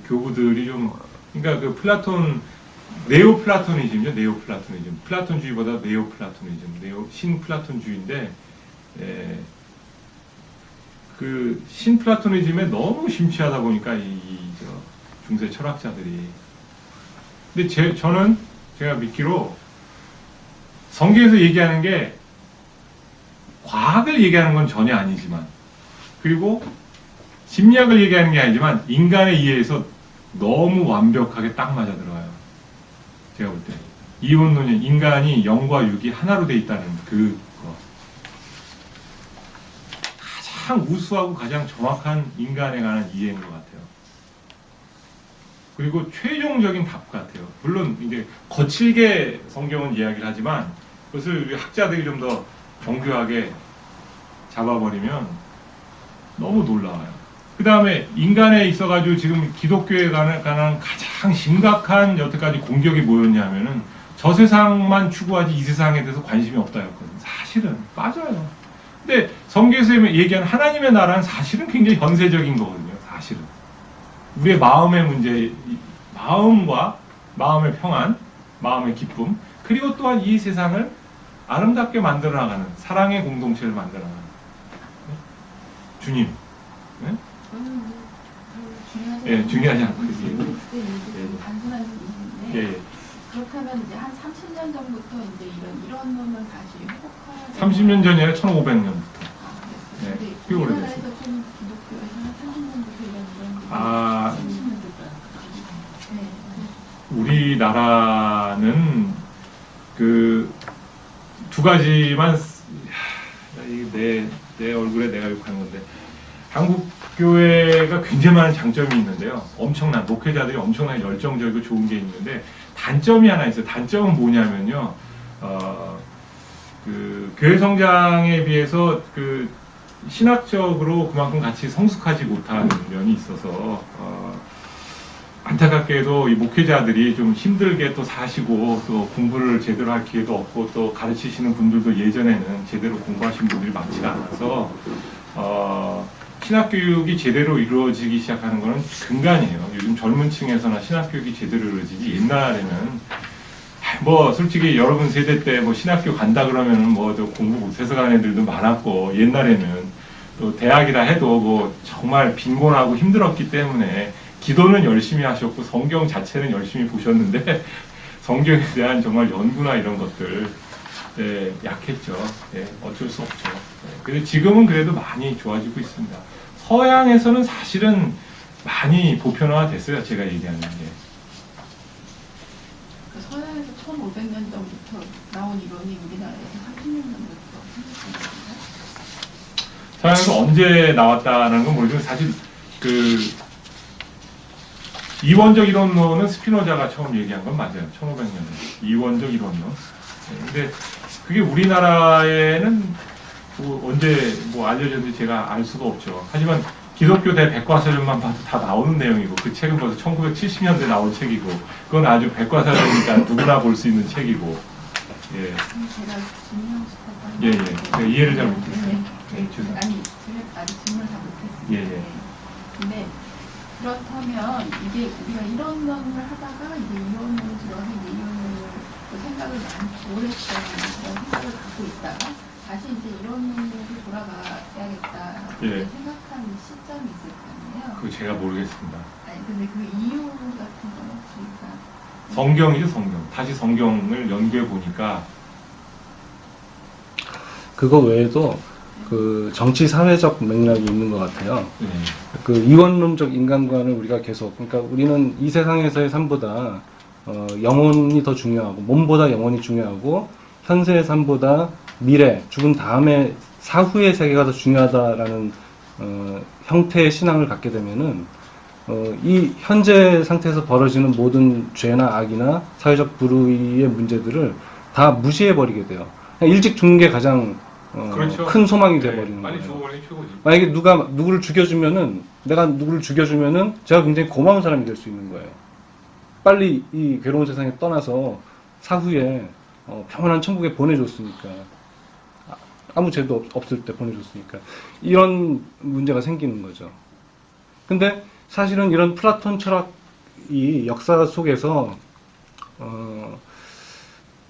교부들이 좀, 그러니까 그 플라톤, 네오플라토니즘이죠. 네오플라토니즘. 플라톤주의보다 네오플라토니즘, 신플라톤주의인데, 그 신플라토니즘에 너무 심취하다 보니까 저 중세 철학자들이. 근데 저는 제가 믿기로 성경에서 얘기하는 게 과학을 얘기하는 건 전혀 아니지만, 그리고 심리학을 얘기하는 게 아니지만 인간의 이해에서 너무 완벽하게 딱 맞아 들어가요. 제가 볼 때 이원론이 인간이 0과 6이 하나로 돼 있다는 그거, 가장 우수하고 가장 정확한 인간에 관한 이해인 것 같아요. 그리고 최종적인 답 같아요. 물론 이제 거칠게 성경은 이야기를 하지만 그것을 우리 학자들이 좀 더 정교하게 잡아버리면 너무 놀라워요. 그 다음에 인간에 있어가지고 지금 기독교에 관한 가장 심각한 여태까지 공격이 뭐였냐면은 저 세상만 추구하지 이 세상에 대해서 관심이 없다였거든요. 사실은 빠져요. 근데 성경에서 얘기하는 하나님의 나라는 사실은 굉장히 현세적인 거거든요. 사실은 우리의 마음의 문제, 마음과 마음의 평안, 마음의 기쁨, 그리고 또한 이 세상을 아름답게 만들어 나가는 사랑의 공동체를 만들어 나가는 주님. 네? 예, 중요하지 않고 단순한 예, 얘기인데 예. 그렇다면 이제 한 30년 전부터 이제 이런 놈을 다시 회복하야 30년 전이 아니라 1500년부터. 네, 근데 꽤 오래됐어요. 우리나라에서 좀 기독교에서 한 30년부터 이런 아. 30년부터 네. 우리나라는 그 두 가지만 이게 내 얼굴에 내가 욕하는 건데, 한국 교회가 굉장히 많은 장점이 있는데요. 엄청난 목회자들이 엄청나게 열정적이고 좋은 게 있는데 단점이 하나 있어요. 단점은 뭐냐면요. 그 교회 성장에 비해서 그 신학적으로 그만큼 같이 성숙하지 못한 면이 있어서 안타깝게도 이 목회자들이 좀 힘들게 또 사시고 또 공부를 제대로 할 기회도 없고 또 가르치시는 분들도 예전에는 제대로 공부하신 분들이 많지가 않아서 신학교육이 제대로 이루어지기 시작하는 것은 근간이에요. 요즘 젊은 층에서나 신학교육이 제대로 이루어지지, 옛날에는 뭐 솔직히 여러분 세대 때 뭐 신학교 간다 그러면은 뭐 공부 못해서 가는 애들도 많았고, 옛날에는 또 대학이라 해도 뭐 정말 빈곤하고 힘들었기 때문에 기도는 열심히 하셨고 성경 자체는 열심히 보셨는데 성경에 대한 정말 연구나 이런 것들 약했죠. 어쩔 수 없죠. 근데 지금은 그래도 많이 좋아지고 있습니다. 서양에서는 사실은 많이 보편화됐어요. 제가 얘기하는 게. 그 서양에서 1500년 전부터 나온 이론이 우리나라에서 30년 전부터 생겼습니다. 서양에서 언제 나왔다는 건 모르지만 사실 그 이원적 이론론은 스피노자가 처음 얘기한 건 맞아요. 1500년에. 이원적 이론론. 근데 그게 우리나라에는 뭐 언제 뭐 알려졌는지 제가 알 수가 없죠. 하지만 기독교 대백과사전만 봐도 다 나오는 내용이고, 그 책은 벌써 1970년대 나온 책이고, 그건 아주 백과사전이니까 누구나 볼 수 있는 책이고. 예. 제가 질문하고 싶었던 예, 예. 건데. 제가 이해를 잘 못했어요. 네. 예, 죄송합니다. 아니, 제가 아직 질문을 다 못했어요. 예, 예. 근데 그렇다면 이게 우리가 이런 논을 하다가 이제 이론으로 들어서 이제 이론으로 또 생각을 많이 오랫동안 그런 생각을 갖고 있다가 다시 이제 이론으로 돌아가야겠다 예. 생각하는 시점이 있을 거 아니에요? 그거 제가 모르겠습니다. 아니 근데 그 이유 같은 건 없으니까 성경이죠, 성경. 다시 성경을 연구해 보니까 그거 외에도 그 정치 사회적 맥락이 있는 것 같아요. 네. 그 이원론적 인간관을 우리가 계속, 그러니까 우리는 이 세상에서의 삶보다 영혼이 더 중요하고, 몸보다 영혼이 중요하고, 현세의 삶보다 미래, 죽은 다음에 사후의 세계가 더 중요하다라는 형태의 신앙을 갖게 되면은 이 현재 상태에서 벌어지는 모든 죄나 악이나 사회적 불의의 문제들을 다 무시해 버리게 돼요. 그냥 일찍 죽는 게 가장 그렇죠. 큰 소망이 네, 돼버리는 빨리 거예요. 죽어버리는 게 최고지. 만약에 누구를 죽여주면은, 내가 누구를 죽여주면은 제가 굉장히 고마운 사람이 될 수 있는 거예요. 빨리 이 괴로운 세상에 떠나서 사후에 평온한 천국에 보내줬으니까, 아무 죄도 없을 때 보내줬으니까, 이런 문제가 생기는 거죠. 근데 사실은 이런 플라톤 철학이 역사 속에서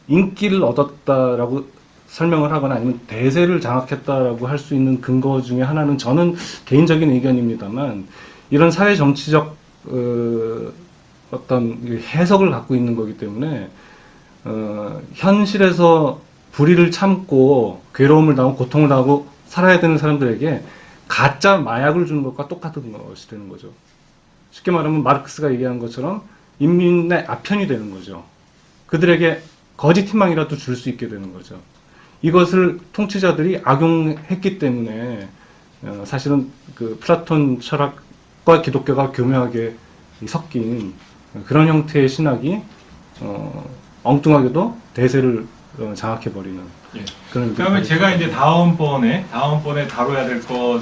인기를 얻었다라고 설명을 하거나 아니면 대세를 장악했다라고 할 수 있는 근거 중에 하나는, 저는 개인적인 의견입니다만, 이런 사회 정치적 어떤 해석을 갖고 있는 거기 때문에 현실에서 불의를 참고 괴로움을 당하고 고통을 당하고 살아야 되는 사람들에게 가짜 마약을 주는 것과 똑같은 것이 되는 거죠. 쉽게 말하면 마르크스가 얘기한 것처럼 인민의 아편이 되는 거죠. 그들에게 거짓 희망이라도 줄 수 있게 되는 거죠. 이것을 통치자들이 악용했기 때문에 사실은 그 플라톤 철학과 기독교가 교묘하게 섞인 그런 형태의 신학이 엉뚱하게도 대세를 장악해버리는 예. 그런. 그다음에 제가 이제 다음번에 다뤄야 될 것, 요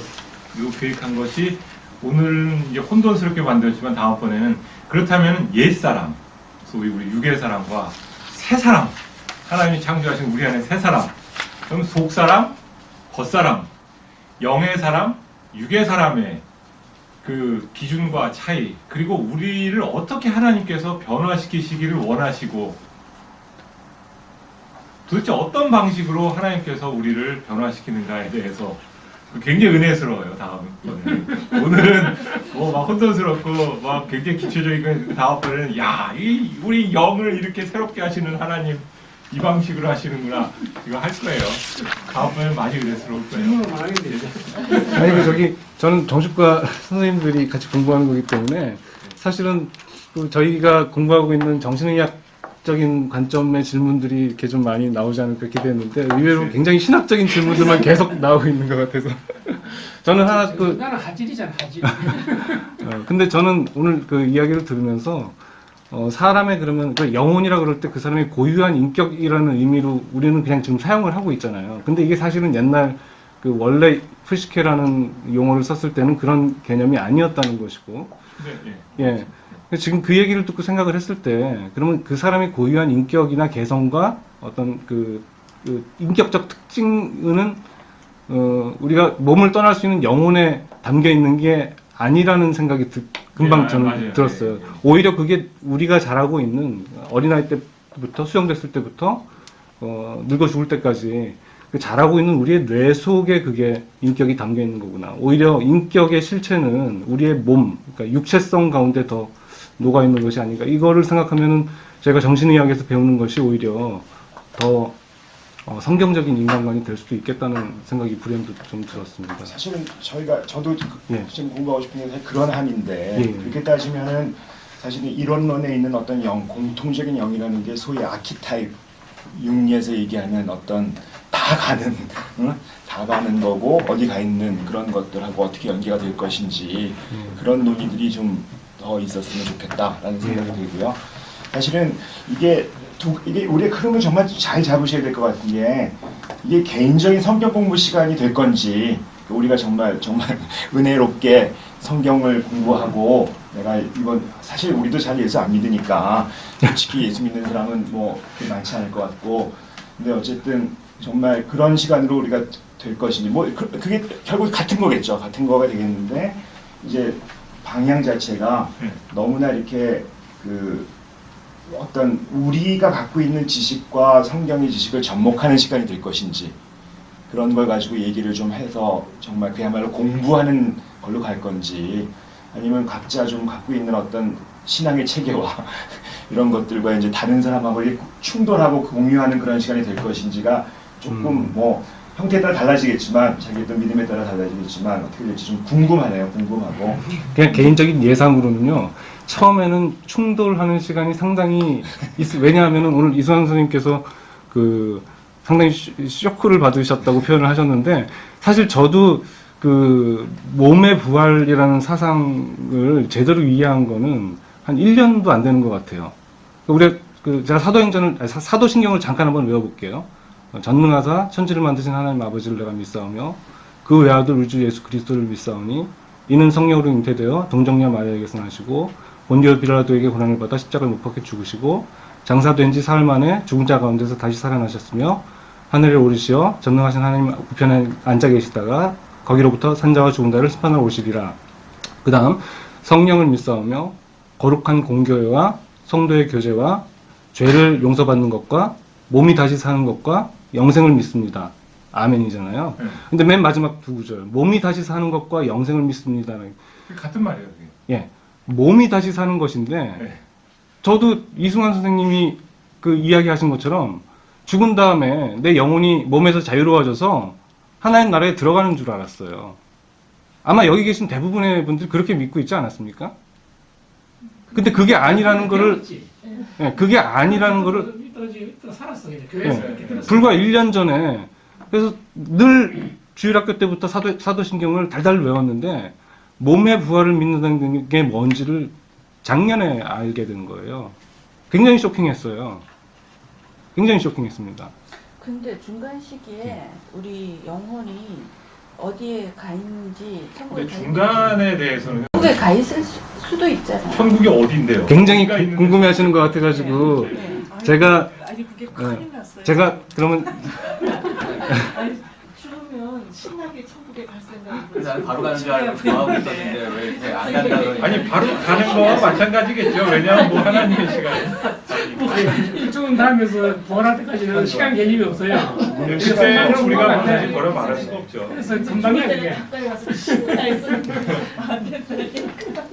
계획한 것이 오늘은 이제 혼돈스럽게 만들었지만 다음번에는 그렇다면 옛사람, 소위 우리 육의 사람과 새 사람, 하나님이 창조하신 우리 안에 새 사람, 그럼 속사람, 겉사람, 영의 사람, 육의 사람의 그 기준과 차이, 그리고 우리를 어떻게 하나님께서 변화시키시기를 원하시고 도대체 어떤 방식으로 하나님께서 우리를 변화시키는가에 대해서 굉장히 은혜스러워요. 다음번에는. 오늘은 막 혼돈스럽고 막 굉장히 기초적인 거, 다음번에는 야, 우리 영을 이렇게 새롭게 하시는 하나님 이 방식으로 하시는구나, 이거 할 거예요. 다음번에는 많이 은혜스러울 거예요. 질문을 많이 되죠. 아니 저는 정신과 선생님들이 같이 공부하는 거기 때문에 사실은 그 저희가 공부하고 있는 정신의학적인 관점의 질문들이 이렇게 좀 많이 나오지 않을까 기대했는데 의외로 굉장히 신학적인 질문들만 계속 나오고 있는 것 같아서 저는 하나 나는 하질이잖아, 하질. 근데 저는 오늘 그 이야기를 들으면서 사람의 그러면 그 영혼이라 그럴 때 그 사람의 고유한 인격이라는 의미로 우리는 그냥 지금 사용을 하고 있잖아요. 근데 이게 사실은 옛날 그 원래 프시케라는 용어를 썼을 때는 그런 개념이 아니었다는 것이고, 네, 예. 지금 그 얘기를 듣고 생각을 했을 때, 그러면 그 사람의 고유한 인격이나 개성과 어떤 그 인격적 특징은 우리가 몸을 떠날 수 있는 영혼에 담겨 있는 게 아니라는 생각이 금방 예, 저는 맞아요. 들었어요. 예, 예. 오히려 그게 우리가 자라고 있는 어린아이 때부터 수용됐을 때부터 늙어 죽을 때까지 그 자라고 있는 우리의 뇌 속에 그게 인격이 담겨 있는 거구나. 오히려 인격의 실체는 우리의 몸, 그러니까 육체성 가운데 더 녹아 있는 것이 아닌가. 이거를 생각하면은 제가 정신의학에서 배우는 것이 오히려 더 성경적인 인간관이 될 수도 있겠다는 생각이 불현듯 좀 들었습니다. 사실은 저도 예. 지금 공부하고 싶은 게 그런 한인데 예. 그렇게 따지면은 사실은 이론론에 있는 어떤 영, 공통적인 영이라는 게 소위 아키타입, 융리에서 얘기하는 어떤 다 가는 거고 어디 가 있는 그런 것들하고 어떻게 연계가 될 것인지 그런 논의들이 좀 더 있었으면 좋겠다라는 생각이 들고요. 사실은 이게 우리의 흐름을 정말 잘 잡으셔야 될 것 같은 게 이게 개인적인 성경 공부 시간이 될 건지 우리가 정말 은혜롭게 성경을 공부하고 내가 이번 사실 우리도 잘 예수 안 믿으니까 솔직히 예수 믿는 사람은 뭐 그렇게 많지 않을 것 같고 근데 어쨌든 정말 그런 시간으로 우리가 될 것인지 뭐 그게 결국 같은 거겠죠. 같은 거가 되겠는데 이제 방향 자체가 너무나 이렇게 그 어떤 우리가 갖고 있는 지식과 성경의 지식을 접목하는 시간이 될 것인지 그런 걸 가지고 얘기를 좀 해서 정말 그야말로 공부하는 걸로 갈 건지 아니면 각자 좀 갖고 있는 어떤 신앙의 체계와 이런 것들과 이제 다른 사람하고 충돌하고 공유하는 그런 시간이 될 것인지가 조금 뭐 형태에 따라 달라지겠지만 자기 어떤 믿음에 따라 달라지겠지만 어떻게 될지 좀 궁금하네요. 궁금하고 그냥 개인적인 예상으로는요. 처음에는 충돌하는 시간이 상당히 왜냐하면은 오늘 이수환 선생님께서 그 상당히 쇼크를 받으셨다고 표현을 하셨는데 사실 저도 그 몸의 부활이라는 사상을 제대로 이해한 거는 한 1년도 안 되는 것 같아요. 우리가 제가 사도신경을 잠깐 한번 외워볼게요. 전능하사 천지를 만드신 하나님 아버지를 내가 믿사오며 그 외아들 우리 주 예수 그리스도를 믿사오니 이는 성령으로 잉태되어 동정녀 마리아에게서 나시고 본디오 빌라도에게 고난을 받아 십자가를 못 박혀 죽으시고 장사된 지 사흘 만에 죽은 자 가운데서 다시 살아나셨으며 하늘에 오르시어 전능하신 하나님 우편에 앉아 계시다가 거기로부터 산자와 죽은 자를 심판하러 오시리라. 그 다음 성령을 믿사오며 거룩한 공교회와 성도의 교제와 죄를 용서받는 것과 몸이 다시 사는 것과 영생을 믿습니다. 아멘이잖아요. 근데 맨 마지막 두 구절 몸이 다시 사는 것과 영생을 믿습니다. 같은 말이에요. 그게. 예, 몸이 다시 사는 것인데 네. 저도 이승환 선생님이 그 이야기하신 것처럼 죽은 다음에 내 영혼이 몸에서 자유로워져서 하나님 나라에 들어가는 줄 알았어요. 아마 여기 계신 대부분의 분들이 그렇게 믿고 있지 않았습니까? 근데 그게 아니라는 거를, 배웠지. 예, 그게 아니라는 거를 믿어 살았어. 그냥 교회에서 예, 그렇게 들었어. 불과 1년 전에, 그래서 늘 주일학교 때부터 사도신경을 달달 외웠는데, 몸의 부활을 믿는다는 게 뭔지를 작년에 알게 된 거예요. 굉장히 쇼킹했어요. 굉장히 쇼킹했습니다. 근데 중간 시기에 우리 영혼이 어디에 가 있는지 천국에 근데 가 중간에 대해서는 있는지 천국에 가 있을 수도 있잖아요. 천국이 어디인데요? 굉장히 어디가 있는데 궁금해 하시는 것 같아가지고, 네. 제가, 아니 그게 예, 큰일 났어요. 제가 그러면, 아니 죽으면 신나게 천국에 갈 그래서 생각으로 나는 바로 가는 줄 알고 좋아하고 있었는데 왜 이렇게 안 간다 그러니. 아니 바로 가는 거와 마찬가지겠죠. 왜냐하면 뭐 하나님의 시간. 죽은 다음에서 부활할 때까지는 시간 개념이 없어요. 그때는 우리가 뭐 사실 뭐라 말할 수가 없죠. 그래서 금방이야 때는 그게. 가까이 가서 신나 있으면 안 된다니까.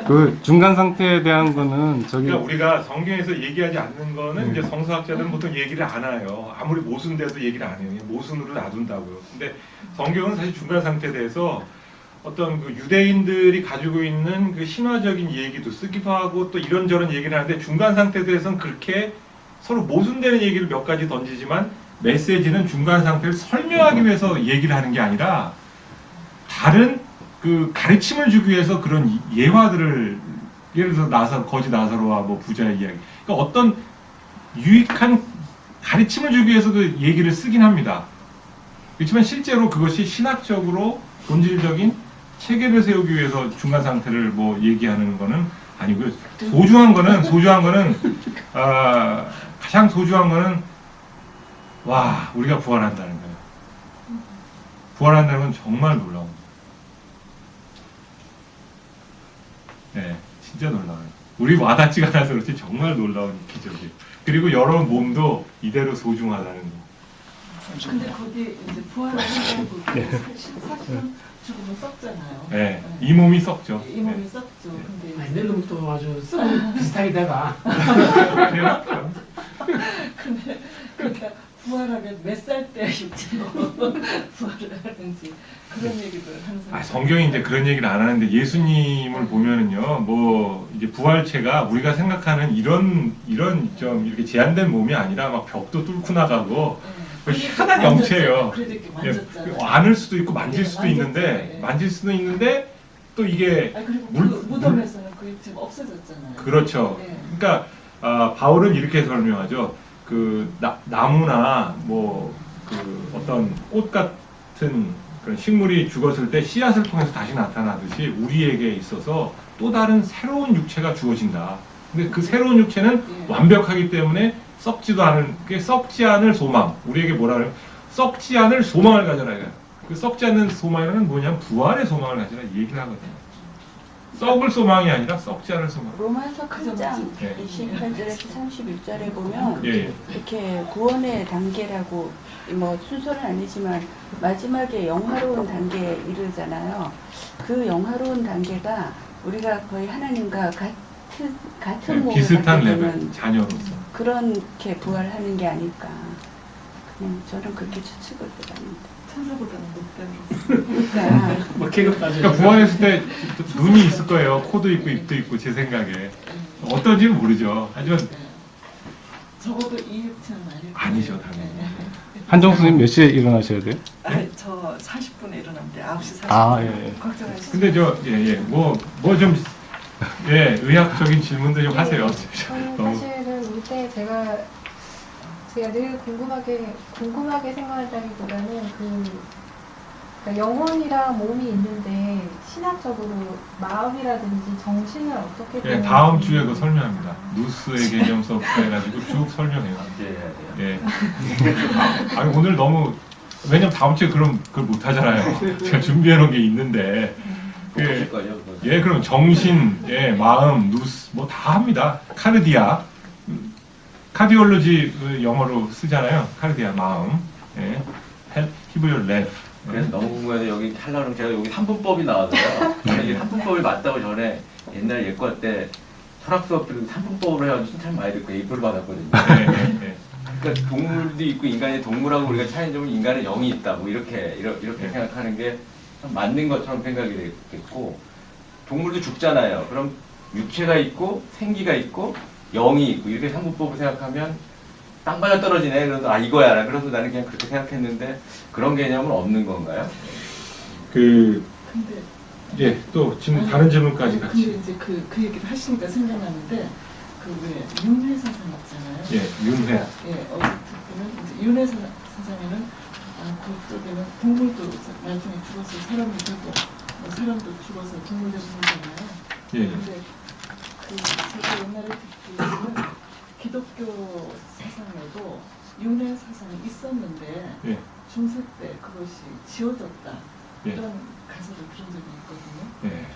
그 중간 상태에 대한 거는 저기, 그러니까 우리가 성경에서 얘기하지 않는 거는 이제 성서학자들은 보통 얘기를 안 해요. 아무리 모순돼도 얘기를 안 해요. 그냥 모순으로 놔둔다고요. 근데 성경은 사실 중간 상태에 대해서 어떤 그 유대인들이 가지고 있는 그 신화적인 얘기도 쓰기도 하고 또 이런저런 얘기를 하는데 중간 상태에 대해서는 그렇게 서로 모순되는 얘기를 몇 가지 던지지만 메시지는 중간 상태를 설명하기 위해서 얘기를 하는 게 아니라 다른 그 가르침을 주기 위해서 그런 예화들을 예를 들어서 거지 나사로와 뭐 부자의 이야기 그러니까 어떤 유익한 가르침을 주기 위해서 그 얘기를 쓰긴 합니다. 그렇지만 실제로 그것이 신학적으로 본질적인 체계를 세우기 위해서 중간 상태를 뭐 얘기하는 거는 아니고요. 소중한 거는 가장 소중한 거는 와 우리가 부활한다는 거예요. 부활한다는 건 정말 놀라운 거예요. 네, 진짜 놀라워요. 우리 와닿지가 않아서 그렇지 정말 놀라운 기적이에요. 그리고 여러 몸도 이대로 소중하다는 거. 근데 거기 이제 부활을 한다고 사실은 죽으면 썩잖아요. 네, 이 몸이 썩죠. 이 몸이 썩죠. 근데 아니, 내 놈도 아주 썩은 비슷하게다가 근데 그러니까 부활하면 몇 살 때 육체로 부활을 하는지 그런 얘기도 항상. 성경이 이제 그런 얘기를 안 하는데 예수님을 보면은요, 뭐 이제 부활체가 우리가 생각하는 이런 좀 이렇게 제한된 몸이 아니라 막 벽도 뚫고 나가고 희한한 영체예요. 그래도 이렇게 예, 만졌잖아요. 안을 수도 있고 만질 네, 수도 있는데 만졌잖아요. 만질 수도 있는데 또 이게 아 그리고 물- 그 무덤에서는 그게 지금 없어졌잖아요. 그렇죠. 네. 그러니까 바울은 이렇게 설명하죠. 그 나무나 뭐 그 어떤 꽃 같은 그런 식물이 죽었을 때 씨앗을 통해서 다시 나타나듯이 우리에게 있어서 또 다른 새로운 육체가 주어진다. 근데 그 새로운 육체는 예. 완벽하기 때문에 썩지도 않을 게 썩지 않을 소망. 우리에게 뭐라 그래요? 썩지 않을 소망을 가져라 이거야. 그 썩지 않는 소망은 뭐냐면 부활의 소망을 가져라 이 얘기를 하거든요. 썩을 소망이 아니라 썩지 않을 소망. 로마서 그죠, 8장 예. 28절에서 31절에 보면 예. 이렇게 구원의 단계라고 뭐 순서는 아니지만 마지막에 영화로운 단계에 이르잖아요. 그 영화로운 단계가 우리가 거의 하나님과 같은 몸을 비슷한 갖게 레벨 되는 자녀로서. 그렇게 부활하는 게 아닐까. 그냥 저는 그렇게 추측을 해봅니다. 천사보다는 높다는 그러니까 뭐 계급 따지고. 그러니까 부활했을 때 눈이 있을 거예요. 코도 있고 입도 있고 제 생각에 어떤지는 모르죠. 하지만 적어도 이 육체는 아니죠, 당연히. 한정 선생님 몇 시에 일어나셔야 돼요? 아니, 저 40분에 일어났는데 9시 40분. 아, 예. 걱정하시죠. 근데 뭐 좀 의학적인 질문도 좀 하세요. 저는 너무 사실은 올 때 제가 늘 궁금하게 생각한다기보다는 그러니까 영혼이랑 몸이 있는데 신학적으로 마음이라든지 정신을 어떻게 예, 다음 주에 그 설명합니다. 누스의 개념 수업 해가지고 쭉 설명해요. 언제 해야 돼요? 예. 아니 오늘 너무 왜냐면 다음 주에 그럼 그걸 못 하잖아요. 제가 준비해 놓은 게 있는데. 그, 걸요? 예, 그럼 정신, 예, 마음, 누스 뭐 다 합니다. 카르디아, 카디올로지 그 영어로 쓰잖아요. 카르디아 마음, 예, 히브리어 레프. 그래서 너무 궁금해서 여기 하려면 제가 여기 삼분법이 나와서요. 저는 이 삼분법이 맞다고 전에 옛날 예과 때 철학 수업 들은 삼분법으로 해가지고 칭찬 많이 듣고 A표를 받았거든요. 예, 예, 예. 그러니까 동물도 있고 인간이 동물하고 우리가 차이점은 인간은 영이 있다. 뭐 이렇게 생각하는 게 참 맞는 것처럼 생각이 되겠고 동물도 죽잖아요. 그럼 육체가 있고 생기가 있고 영이 있고 이렇게 삼분법을 생각하면 땅 맞아 떨어지네. 그래도 아 이거야. 그래서 나는 그냥 그렇게 생각했는데 그런 개념은 없는 건가요? 그 근데 예, 또 지금 다른 질문까지 같이. 근데 이제 그 얘기를 하시니까 생각나는데 그 왜 윤회 사상 있잖아요. 예, 윤회. 예, 어쨌든 이제 윤회 사상에는 그쪽에는 동물도 나중에 죽어서 사람이 되고 뭐 사람도 죽어서 동물 되고 그러잖아요. 예, 예. 근데 제가 옛날에 듣기로는 기독교 사상에도 윤회 사상이 있었는데 예. 중세 때 그것이 지워졌다. 예. 이런 가설을 들은 적이 있거든요. 예.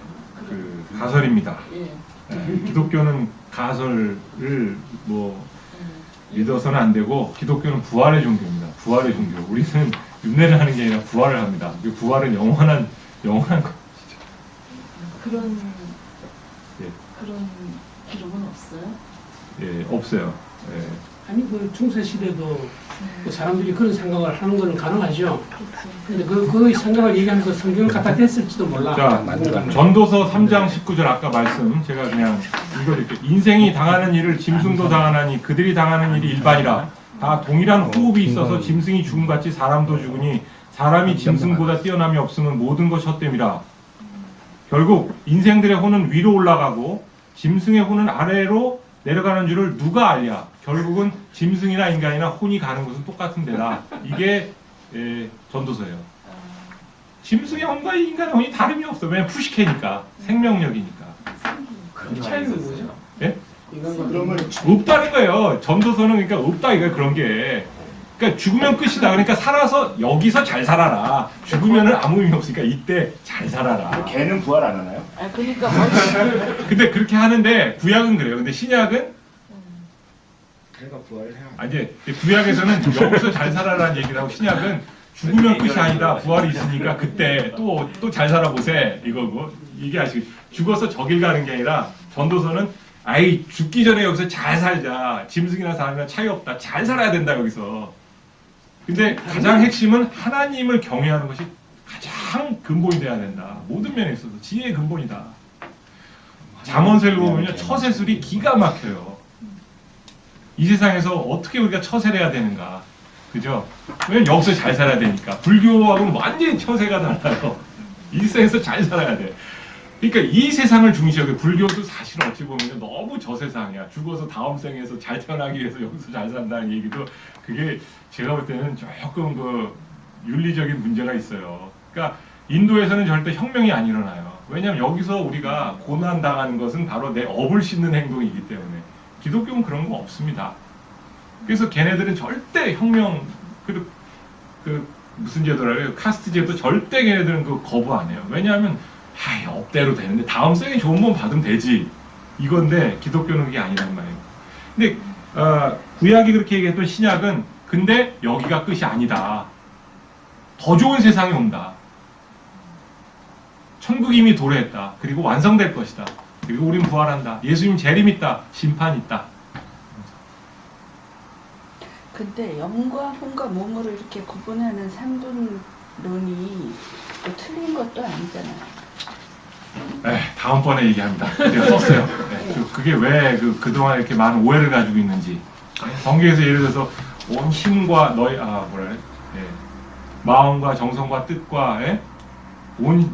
그 가설입니다. 예. 예, 기독교는 가설을 뭐 예. 믿어서는 안 되고 기독교는 부활의 종교입니다. 부활의 종교. 우리는 윤회를 하는 게 아니라 부활을 합니다. 그 부활은 영원한 거. 그런 예. 그런 기록은 없어요. 예, 없어요. 예. 아니 그 중세 시대도 그 사람들이 그런 생각을 하는 건 가능하죠. 근데 그 생각을 얘기하면서 성경을 갖다 댔을지도 몰라. 자, 전도서 3장 19절 아까 말씀 제가 그냥 읽어드릴게요. 인생이 당하는 일을 짐승도 당하나니 그들이 당하는 일이 일반이라. 다 동일한 호흡이 있어서 짐승이 죽음같이 사람도 죽으니 사람이 짐승보다 뛰어남이 없으면 모든 것이 헛됨이라. 결국 인생들의 혼은 위로 올라가고 짐승의 혼은 아래로 내려가는 줄을 누가 알랴. 결국은 짐승이나 인간이나 혼이 가는 곳은 똑같은 데다. 이게 전도서예요. 짐승의 혼과 인간의 혼이 다름이 없어. 왜냐면 푸시케니까. 생명력이니까. 그 차이는 뭐죠? 예? 그러면 없다는 거예요. 전도서는 그러니까 없다 이거예요. 그런 게. 그러니까 죽으면 끝이다. 그러니까 살아서 여기서 잘 살아라. 죽으면은 아무 의미 없으니까 이때 잘 살아라. 개는 부활 안 하나요? 그러니까 근데 그렇게 하는데 구약은 그래요. 근데 신약은 개가 부활을 해야 아 이제 구약에서는 여기서 잘 살아라는 얘기를 하고 신약은 죽으면 끝이 아니다. 부활이 있으니까 그때 또 잘 살아보세 이거고 이게 아시겠죠? 죽어서 저길 가는 게 아니라 전도서는 아이 죽기 전에 여기서 잘 살자. 짐승이나 사람이나 차이 없다. 잘 살아야 된다 여기서. 근데 가장 핵심은 하나님을 경외하는 것이 가장 근본이 돼야 된다. 모든 면에 있어서 지혜의 근본이다. 잠언서를 보면요 처세술이 기가 막혀요. 이 세상에서 어떻게 우리가 처세를 해야 되는가. 그죠? 왜냐면 여기서 잘 살아야 되니까. 불교하고는 완전히 처세가 달라요. 이 세상에서 잘 살아야 돼. 그러니까 이 세상을 중시하고 불교도 사실 어찌 보면 너무 저 세상이야. 죽어서 다음 생에서 잘 태어나기 위해서 여기서 잘 산다는 얘기도 그게 제가 볼 때는 조금 그 윤리적인 문제가 있어요. 그러니까 인도에서는 절대 혁명이 안 일어나요. 왜냐하면 여기서 우리가 고난 당하는 것은 바로 내 업을 씻는 행동이기 때문에. 기독교는 그런 거 없습니다. 그래서 걔네들은 절대 혁명 그 무슨 제도라고요? 카스트 제도 절대 걔네들은 그 거부 안 해요. 왜냐하면 업대로 되는데 다음 생에 좋은 번 받으면 되지 이건데 기독교는 그게 아니란 말이에요. 근데 구약이 그렇게 얘기했던 신약은 근데 여기가 끝이 아니다. 더 좋은 세상이 온다. 천국이 이미 도래했다. 그리고 완성될 것이다. 그리고 우린 부활한다. 예수님 재림 있다. 심판 있다. 근데 영과 혼과 몸으로 이렇게 구분하는 상분론이 또 틀린 것도 아니잖아요. 다음번에 얘기합니다. 제가 썼어요. 그게 왜 그동안 이렇게 많은 오해를 가지고 있는지. 성경에서 예를 들어서 온 힘과 너희 마음과 정성과 뜻과 온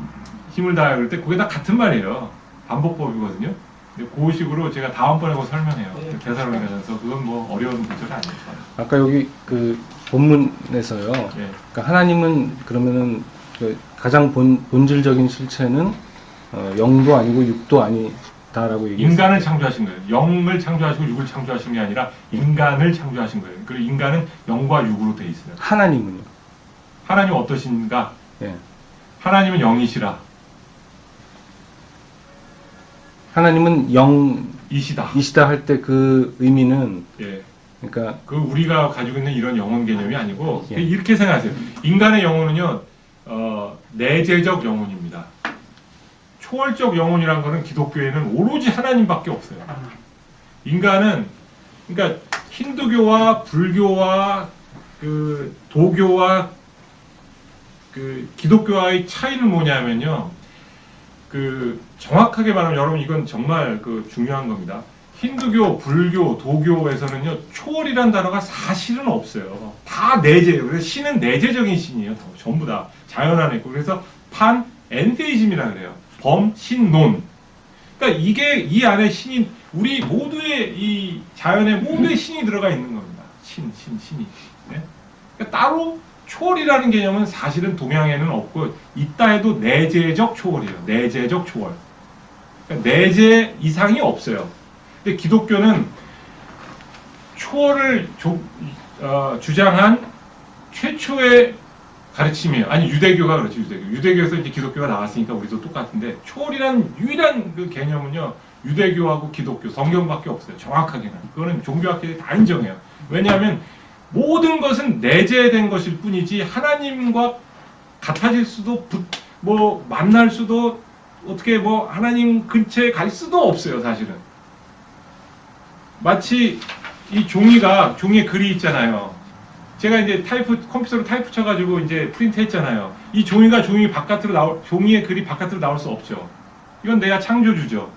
힘을 다해 그럴 때 그게 다 같은 말이에요. 반복법이거든요. 그 식으로 제가 다음번에 뭐 설명해요. 데살로니가전서 그건 뭐 어려운 구절이 아니에요. 아까 여기 그 본문에서요. 그러니까 하나님은 그러면은 그 가장 본질적인 실체는 영도 아니고 육도 아니다라고 얘기했어요. 인간을 창조하신 거예요. 영을 창조하시고 육을 창조하신 게 아니라 인간을 창조하신 거예요. 그리고 인간은 영과 육으로 돼 있어요. 하나님은요? 하나님 어떠신가? 예. 하나님은 영이시라. 하나님은 이시다. 이시다 할 때 그 의미는 그러니까 그 우리가 가지고 있는 이런 영혼 개념이 아니고 예. 이렇게 생각하세요. 인간의 영혼은요 내재적 영혼입니다. 초월적 영혼이란 거는 기독교에는 오로지 하나님밖에 없어요. 인간은 그러니까 힌두교와 불교와 그 도교와 그 기독교와의 차이는 뭐냐면요. 그 정확하게 말하면 여러분 이건 정말 그 중요한 겁니다. 힌두교, 불교, 도교에서는요 초월이란 단어가 사실은 없어요. 다 내재예요. 그래서 신은 내재적인 신이에요. 전부 다 자연 안에 있고 그래서 판 엔테이즘이라 그래요. 범, 신, 논. 그러니까 이게 이 안에 신이 우리 모두의 이 자연에 모두의 신이 들어가 있는 겁니다. 신이. 네? 그러니까 따로 초월이라는 개념은 사실은 동양에는 없고 있다 해도 내재적 초월이에요. 내재적 초월. 그러니까 내재 이상이 없어요. 근데 기독교는 초월을 주장한 최초의 가르침이에요. 아니 유대교가 그렇죠. 유대교에서 이제 기독교가 나왔으니까 우리도 똑같은데 초월이란 유일한 그 개념은요 유대교하고 기독교 성경밖에 없어요. 정확하게는 그거는 종교학계들이 다 인정해요. 왜냐하면 모든 것은 내재된 것일 뿐이지 하나님과 같아질 수도 뭐 만날 수도 어떻게 뭐 하나님 근처에 갈 수도 없어요. 사실은 마치 이 종이에 글이 있잖아요. 제가 이제 컴퓨터로 타이프 쳐가지고 이제 프린트 했잖아요. 이 종이의 글이 바깥으로 나올 수 없죠. 이건 내가 창조주죠.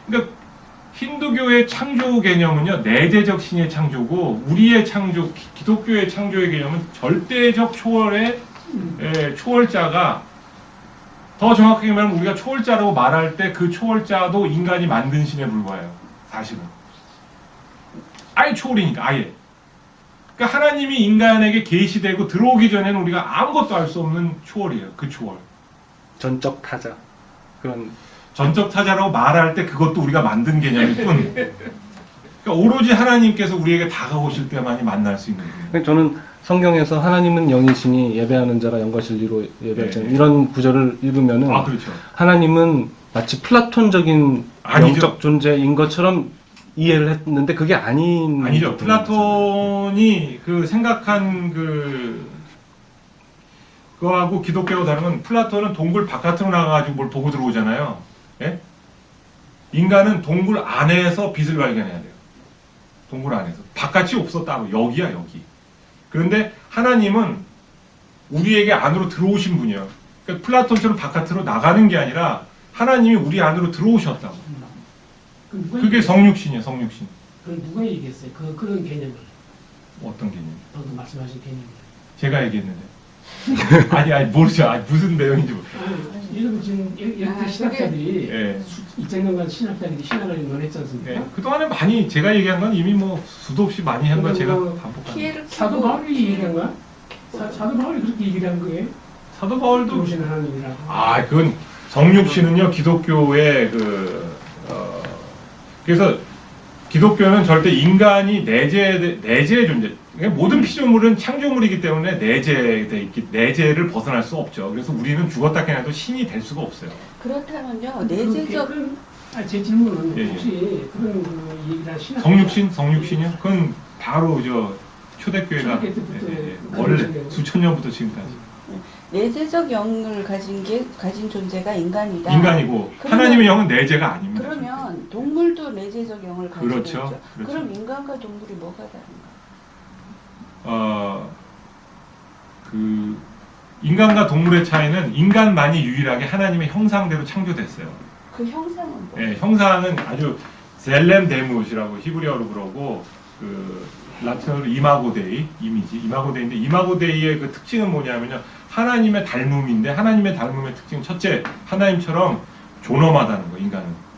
그러니까 힌두교의 창조 개념은요, 내재적 신의 창조고, 우리의 창조, 기독교의 창조의 개념은 절대적 초월자가, 더 정확하게 말하면 우리가 초월자라고 말할 때 그 초월자도 인간이 만든 신에 불과해요. 사실은. 아예 초월이니까, 아예. 그러니까 하나님이 인간에게 계시되고 들어오기 전에는 우리가 아무것도 알 수 없는 초월이에요. 그 초월. 전적 타자. 그런. 전적 타자라고 말할 때 그것도 우리가 만든 개념일 뿐. 그러니까 오로지 하나님께서 우리에게 다가오실 때만이 만날 수 있는 거예요. 저는 성경에서 하나님은 영이시니 예배하는 자라 영과 진리로 예배하자 이런 구절을 읽으면은 그렇죠. 하나님은 마치 플라톤적인 아니죠. 영적 존재인 것처럼 이해를 했는데 그게 아니죠. 플라톤이 그 생각한 그거하고 기독교하고 다른 건 플라톤은 동굴 바깥으로 나가가지고 뭘 보고 들어오잖아요. 예? 인간은 동굴 안에서 빛을 발견해야 돼요. 동굴 안에서. 바깥이 없어 따로. 여기야 여기. 그런데 하나님은 우리에게 안으로 들어오신 분이에요. 그러니까 플라톤처럼 바깥으로 나가는 게 아니라 하나님이 우리 안으로 들어오셨다고. 그게 성육신이에요. 성육신. 그건 누가 얘기했어요? 그런 개념을. 어떤 개념? 방금 말씀하신 개념을. 제가 얘기했는데. 아니 모르죠. 무슨 내용인지 모르죠. 여러분 지금 이렇게 신학자들이 예. 2000년간 신학자들이 신학을 논했지 않습니까? 네. 그동안에 많이 제가 얘기한 건 이미 뭐 수도 없이 많이 한 건 제가 반복한 사도 바울이 얘기한 거야? 사도 바울이 그렇게 얘기를 한 거예요? 사도 바울도 들어오시는 하나님이라고. 그건 성육신은요 기독교의 그래서 기독교는 절대 인간이 내재의 존재. 그러니까 모든 피조물은 창조물이기 때문에 내재를 벗어날 수 없죠. 그래서 우리는 죽었다 깨어나도 신이 될 수가 없어요. 그렇다면요, 내재적. 제 질문은 예, 예. 혹시 그런 얘기를 신학 성육신이요? 그건 바로 초대교회가 초대교회 때부터 원래 그런 수천 년부터 지금까지 내재적 영을 가진 존재가 인간이다. 인간이고 하나님의 영은 내재가 아닙니다. 그러면 동물도 내재적 영을 가지고 그렇죠. 있죠. 그렇죠. 그럼 인간과 동물이 뭐가 다른가? 인간과 동물의 차이는 인간만이 유일하게 하나님의 형상대로 창조됐어요. 그 형상은 뭐? 네, 형상은 아주 셀렘데무시라고 히브리어로 그러고 라틴어로 이마고데이, 이마고데이인데 이마고데이의 그 특징은 뭐냐면요. 하나님의 닮음인데 하나님의 닮음의 특징은 첫째, 하나님처럼 존엄하다는 거, 인간은.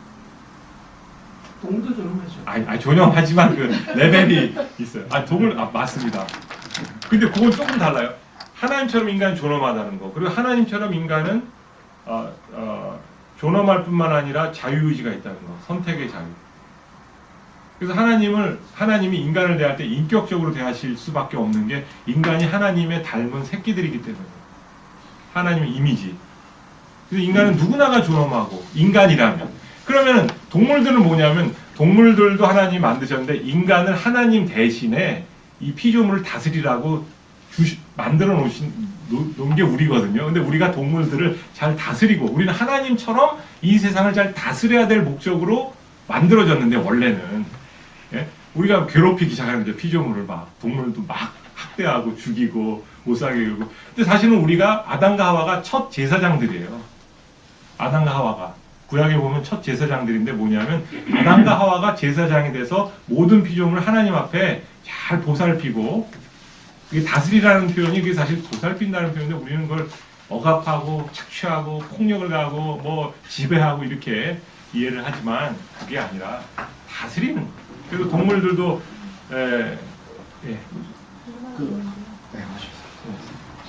동물도 존엄하죠. 아니 존엄하지만 그 레벨이 있어요. 동물 맞습니다. 근데 그건 조금 달라요. 하나님처럼 인간은 존엄하다는 거. 그리고 하나님처럼 인간은 존엄할 뿐만 아니라 자유의지가 있다는 거. 선택의 자유. 그래서 하나님이 인간을 대할 때 인격적으로 대하실 수밖에 없는 게 인간이 하나님의 닮은 새끼들이기 때문에. 하나님의 이미지. 그래서 인간은 누구나가 존엄하고 인간이라면. 그러면 동물들은 뭐냐면 동물들도 하나님이 만드셨는데 인간을 하나님 대신에 이 피조물을 다스리라고 만들어 놓은 게 우리거든요. 근데 우리가 동물들을 잘 다스리고 우리는 하나님처럼 이 세상을 잘 다스려야 될 목적으로 만들어졌는데 원래는. 예? 우리가 괴롭히기 시작하는 거죠. 피조물을 막 동물도 막 학대하고 죽이고 못 살게 하고. 근데 사실은 우리가 아담과 하와가 첫 제사장들이에요. 아담과 하와가 구약에 보면 첫 제사장들인데 뭐냐면 아담과 하와가 제사장이 돼서 모든 피조물을 하나님 앞에 잘 보살피고, 이게 다스리라는 표현이 그게 사실 보살핀다는 표현인데 우리는 그걸 억압하고 착취하고 폭력을 가하고 뭐 지배하고 이렇게 이해를 하지만 그게 아니라 다스리는 거예요. 그래서 동물들도 예. 네, 맞습니다.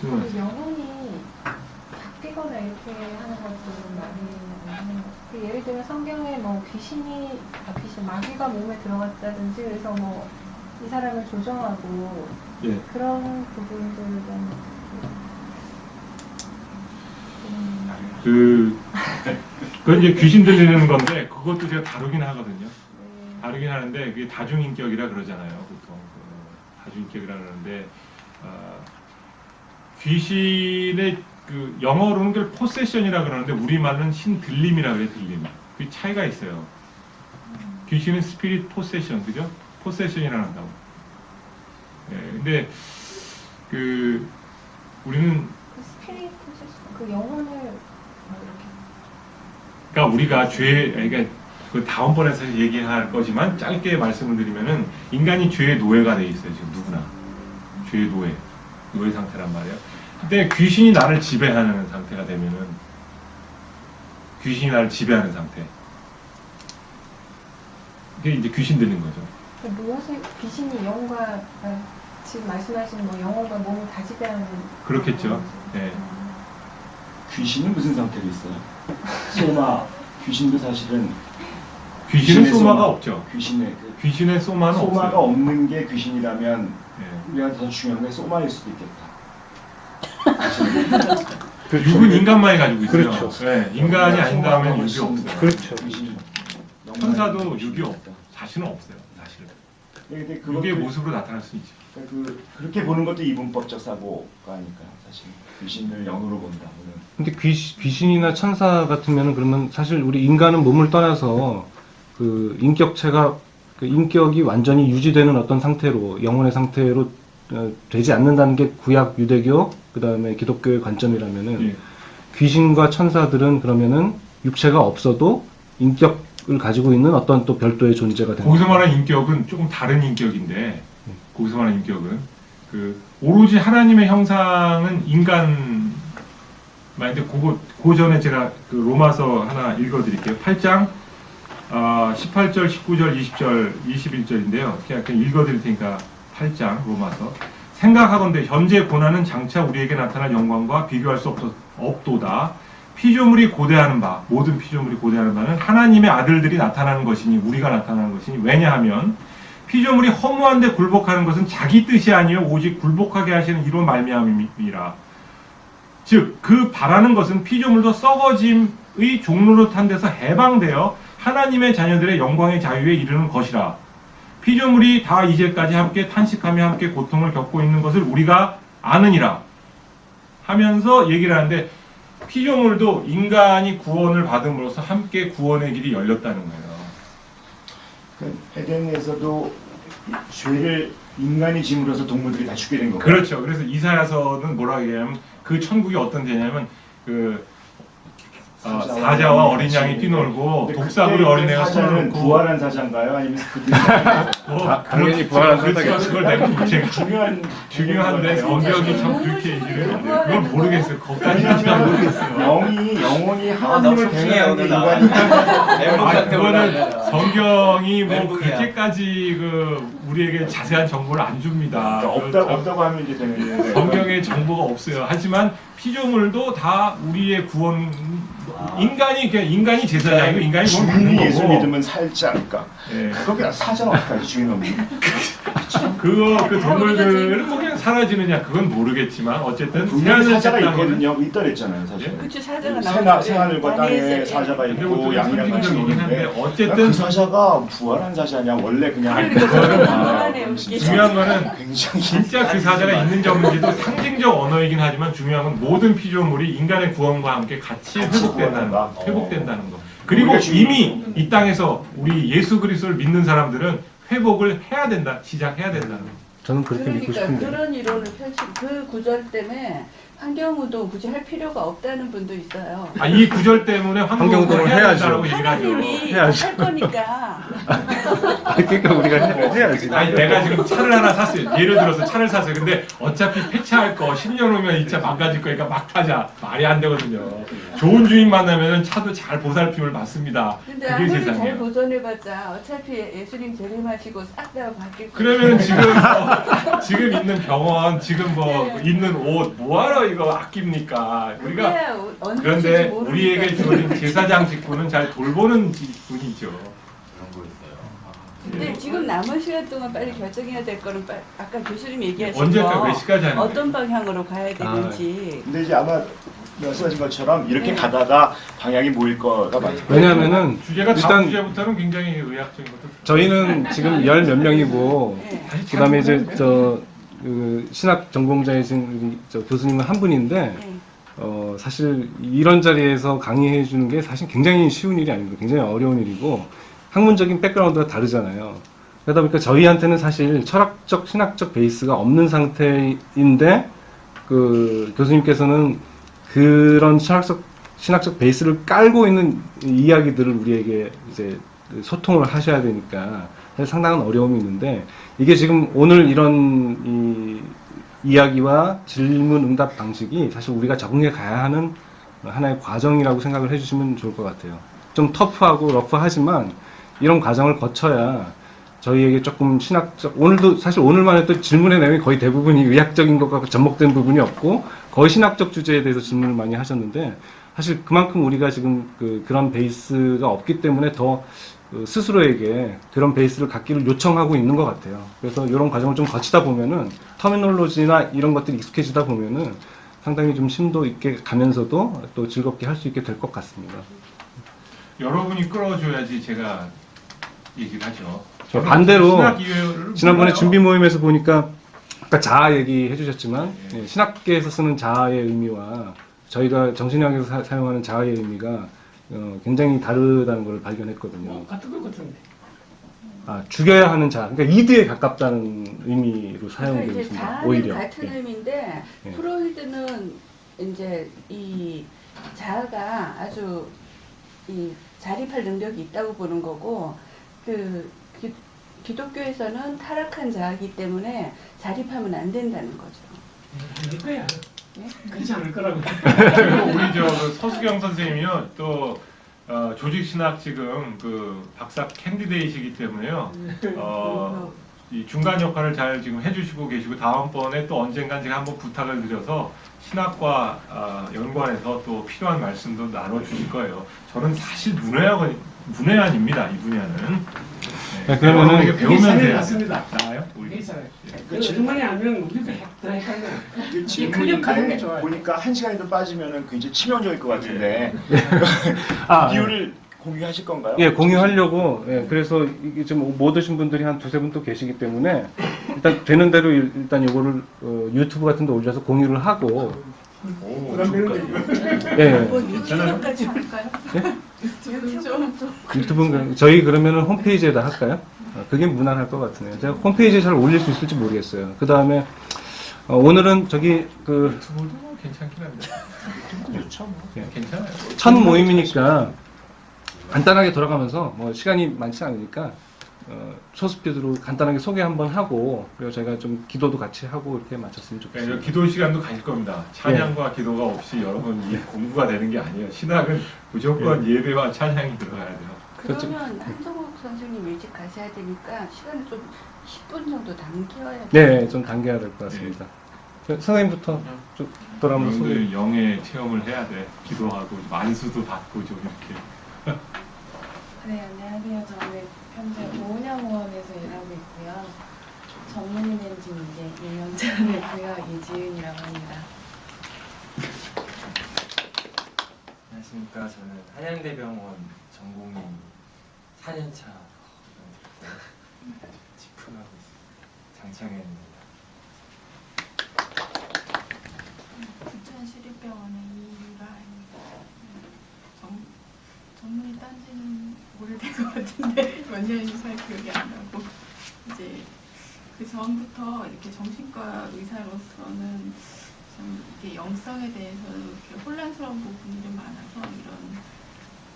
그 영혼이 바뀌거나 이렇게 하는 것들은 많이 하는 것 같아요. 예를 들면 성경에 뭐 귀신 마귀가 몸에 들어갔다든지 그래서 뭐 이 사람을 조정하고 예. 그런 부분들은 그건 이제 귀신 들리는 건데 그것도 제가 다루긴 하거든요. 다루긴 하는데 그게 다중인격이라 그러잖아요. 보통 다중인격이라 그러는데 귀신의 그 영어로는 그걸 포세션이라 그러는데 우리말로는 신들림이라 그래요. 들림. 그 차이가 있어요. 귀신은 스피릿 포세션, 그죠? 포세션이라 한다고. 예, 근데 그 우리는 그 스피릿 그 영혼을 이렇게 그러니까 우리가 그러니까 그 다음번에 사실 얘기할 거지만 짧게 말씀을 드리면은 인간이 죄의 노예가 돼 있어요. 지금 누구나 죄의 노예 상태란 말이에요. 근데 귀신이 나를 지배하는 상태가 되면은 귀신이 나를 지배하는 상태. 이게 이제 귀신 들린 거죠. 무엇을 귀신이 영혼과 지금 말씀하신 뭐 영혼과 몸을 다 지배하는 그렇겠죠. 네. 귀신은 무슨 상태로 있어요? 소마 귀신도 사실은 귀신은 소마가 없죠. 귀신의 소마는 소마가 없어요. 없는 게 귀신이라면 네. 우리가 더 중요한 게 소마일 수도 있겠다. 육은 인간만이 가지고 있어요. 그렇죠. 네, 인간이 아닌가 하면 육이 훨씬 없어요. 그렇죠. 귀신, 천사도 육이 없다. 자신은 없어요. 사실은. 근데 육의 모습으로 나타날 수 있죠. 그렇게 보는 것도 이분법적 사고가 아닐까요? 사실 귀신을 영으로 본다. 근데 귀신이나 천사 같으면은 그러면 사실 우리 인간은 몸을 떠나서 그 인격체가 그 인격이 완전히 유지되는 어떤 상태로 영혼의 상태로 되지 않는다는 게 구약 유대교 그다음에 기독교의 관점이라면은 예. 귀신과 천사들은 그러면은 육체가 없어도 인격을 가지고 있는 어떤 또 별도의 존재가 되는 거기서 말하는 인격은 조금 다른 인격인데 거기서 말하는 인격은 그 오로지 하나님의 형상은 인간 말인데 그 전에 제가 그 로마서 하나 읽어드릴게요. 8장 18절, 19절, 20절, 21절인데요. 그냥 읽어드릴 테니까 8장 로마서. 생각하건대 현재 고난은 장차 우리에게 나타날 영광과 비교할 수 없도다. 피조물이 고대하는 바, 모든 피조물이 고대하는 바는 하나님의 아들들이 나타나는 것이니 우리가 나타나는 것이니 왜냐하면 피조물이 허무한데 굴복하는 것은 자기 뜻이 아니요 오직 굴복하게 하시는 이로 말미암음이라. 즉 그 바라는 것은 피조물도 썩어짐의 종로로 탄 데서 해방되어 하나님의 자녀들의 영광의 자유에 이르는 것이라. 피조물이 다 이제까지 함께 탄식하며 함께 고통을 겪고 있는 것을 우리가 아느니라 하면서 얘기를 하는데 피조물도 인간이 구원을 받음으로써 함께 구원의 길이 열렸다는 거예요. 에덴에서도 죄를 인간이 짐으로써 동물들이 다 죽게 된 거고. 그렇죠. 그래서 이사야서는 뭐라고 얘기하면 그 천국이 어떤 데냐면 그 사자와 어린 양이 뛰놀고 독사구리 어린애가 손을 사자는 놓고 부활한 사자인가요? 아니면 당연히 부활한 사자겠죠. 그걸 내가 제가 거예요. 중요한데 성경이 참 그렇게 얘기를 했는데 그걸 모르겠어요. 거기까지는 잘 모르겠어요. 영혼이 하나님을 대하는 게 인간이 그거는 성경이 뭐 멘붕이야. 그렇게까지 그 우리에게 자세한 정보를 안 줍니다. 없다고 하면 이제 되는데 성경에 정보가 없어요. 하지만 피조물도 다 우리의 구원 인간이 제사장이고 인간이 구원 받는 주인이 거고. 예수 믿으면 살지 않을까? 예. 그렇게 사자는 어떡하지 주인 없는? 그 동물들은 뭐 그냥 사라지느냐 그건 모르겠지만 어쨌든 분명히 인간은 사자가 땅에는 있거든요. 있더랬잖아요, 사실. 그치 사자가 나오죠. 새하늘과 땅에 사자가 근데 있고 보통 양이랑 같이 상징적이긴 한데 있는데 어쨌든 그 사자가 부활한 사자냐 원래 그냥 중요한 거는 굉장히 진짜 그 사자가 있는지 없는지도 상징적 언어이긴 하지만 중요한 건 모든 피조물이 인간의 구원과 함께 같이 회복된다는 거. 회복된다는 거. 그리고 우리가 이미 이 땅에서 우리 예수 그리스도를 믿는 사람들은 회복을 해야 된다, 시작해야 된다는 거죠. 저는 그렇게 믿고 그러니까 싶은데. 그런 이론을 펼친 그 구절 때문에 환경운동 굳이 할 필요가 없다는 분도 있어요. 아, 이 구절 때문에 환경운동을 환경운동을 해야 해야죠. 된다고 얘기를 하죠. 하나님이 해야죠. 할 거니까. 그러니까 우리가 해야지. 아니 내가 지금 차를 하나 샀어요. 예를 들어서 차를 샀어요. 근데 어차피 폐차할 거 10년 후면 이 차 망가질 거니까 막 타자. 말이 안 되거든요. 좋은 주인 만나면 차도 잘 보살핌을 받습니다. 근데 그게 아무리 잘 세상이에요. 보존해봤자 어차피 예수님 재림하시고 싹 다 바뀔 거예요. 그러면 지금 있는 병원, 지금 뭐 있는 옷 뭐하러 이거 아낍니까? 우리가 그런데 우리에게 주어진 제사장 직분은 잘 돌보는 분이죠. 그런 거 있어요. 근데 지금 남은 시간 동안 빨리 결정해야 될 거는 아까 교수님 얘기하신 언제까지 거 몇 시까지 하는 어떤 방향으로 가야 되는지. 근데 이제 아마 말씀하신 것처럼 이렇게 가다가 방향이 모일 거가 맞아요. 왜냐하면은 주제가 다음 일단 주제부터는 굉장히 의학적인 것도 저희는 지금 열 몇 명이고 네. 그다음에 이제 그 신학 전공자이신 우리 교수님은 한 분인데 네. 사실 이런 자리에서 강의해 주는 게 사실 굉장히 쉬운 일이 아닙니다. 굉장히 어려운 일이고 학문적인 백그라운드가 다르잖아요. 그러다 보니까 저희한테는 사실 철학적, 신학적 베이스가 없는 상태인데 그 교수님께서는 그런 철학적, 신학적 베이스를 깔고 있는 이야기들을 우리에게 이제 소통을 하셔야 되니까 사실 상당한 어려움이 있는데 이게 지금 오늘 이런 이야기와 질문 응답 방식이 사실 우리가 적응해 가야 하는 하나의 과정이라고 생각을 해주시면 좋을 것 같아요. 좀 터프하고 러프하지만 이런 과정을 거쳐야 저희에게 조금 신학적, 오늘도 사실 오늘만 해도 질문의 내용이 거의 대부분이 의학적인 것과 접목된 부분이 없고 거의 신학적 주제에 대해서 질문을 많이 하셨는데 사실 그만큼 우리가 지금 그런 베이스가 없기 때문에 더 스스로에게 그런 베이스를 갖기를 요청하고 있는 것 같아요. 그래서 이런 과정을 좀 거치다 보면은 터미놀로지나 이런 것들이 익숙해지다 보면은 상당히 좀 심도 있게 가면서도 또 즐겁게 할 수 있게 될 것 같습니다. 여러분이 끌어줘야지 제가 얘기를 하죠. 저는 반대로 신학 이해를 지난번에 몰라요. 준비 모임에서 보니까 아까 자아 얘기해 주셨지만 신학계에서 쓰는 자아의 의미와 저희가 정신학에서 사용하는 자아의 의미가 굉장히 다르다는 걸 발견했거든요. 같은 것 같은데. 아, 죽여야 하는 자, 그러니까 이드에 가깝다는 의미로 그러니까 사용되고 이제 있습니다. 자아는 오히려. 같은 예. 의미인데 예. 프로이드는 이제 이 자아가 아주 이 자립할 능력이 있다고 보는 거고 기독교에서는 타락한 자아이기 때문에 자립하면 안 된다는 거죠. 아닐 거야. 예? 그렇지 않을 거라고. 그리고 우리 그 서수경 선생님이요 또 조직신학 지금 그 박사 캔디데이시기 때문에요. 이 중간 역할을 잘 지금 해주시고 계시고 다음번에 또 언젠간 제가 한번 부탁을 드려서 신학과 연관해서 또 필요한 말씀도 나눠주실 거예요. 저는 사실 문외한입니다 이 분야는. 네, 그러면은 이게 배우면서 이게 해야 맞습니다. 나아요? 우리 괜찮아요. 그 질문이 아니면 우리도 더 헷갈려. 이 클릭하는 게 좋아요. 보니까 한 시간이 빠지면은 굉장히 치명적일 것 같은데 아, 비율을 공유하실 건가요? 예, 공유하려고. 예, 그래서 이게 좀 못 오신 분들이 한 두세 분 또 계시기 때문에 일단 되는 대로 일단 이거를 유튜브 같은 데 올려서 공유를 하고. 그럼 되는 예. 뭐 유튜브까지 할까요? 유튜브 저희 그러면은 홈페이지에다 할까요? 그게 무난할 것 같으네요. 제가 홈페이지에 잘 올릴 수 있을지 모르겠어요. 그 다음에 오늘은 저기 그 유튜브도 괜찮긴 한데 좋죠 뭐 예. 괜찮아요. 첫 모임이니까 간단하게 돌아가면서 뭐 시간이 많지 않으니까 소스피드로 간단하게 소개 한번 하고 그리고 저희가 좀 기도도 같이 하고 이렇게 마쳤으면 네, 좋겠습니다. 기도 시간도 가질 겁니다. 찬양과 기도가 없이 여러분 이 공부가 되는 게 아니에요. 신학은 무조건 예배와 찬양이 들어가야 돼요. 그러면 한동욱 선생님 일찍 가셔야 되니까 시간을 좀 10분 정도 당겨야 돼요. 네, 좀 당겨야 될 것 같습니다. 선생님부터 좀 돌아오면서 소개. 여러분들 영의 체험을 해야 돼. 기도하고 만수도 받고 좀 이렇게. 네, 안녕하세요. 저는 현재 오은영원에서 일하고 있고요. 전문이 된 지 이제 2년차 됐고요. 이지은이라고 합니다. 안녕하십니까. 저는 한양대병원 전공의 4년차 집훈하고 있습니다. 장창현입니다. 부천시립병원의 이유라입니다. 전문의 딴지는 오래된 것 같은데 몇 년인지 잘 기억이 안 나고 이제 그 전부터 이렇게 정신과 의사로서는 좀 이렇게 영성에 대해서 이렇게 혼란스러운 부분이 좀 많아서 이런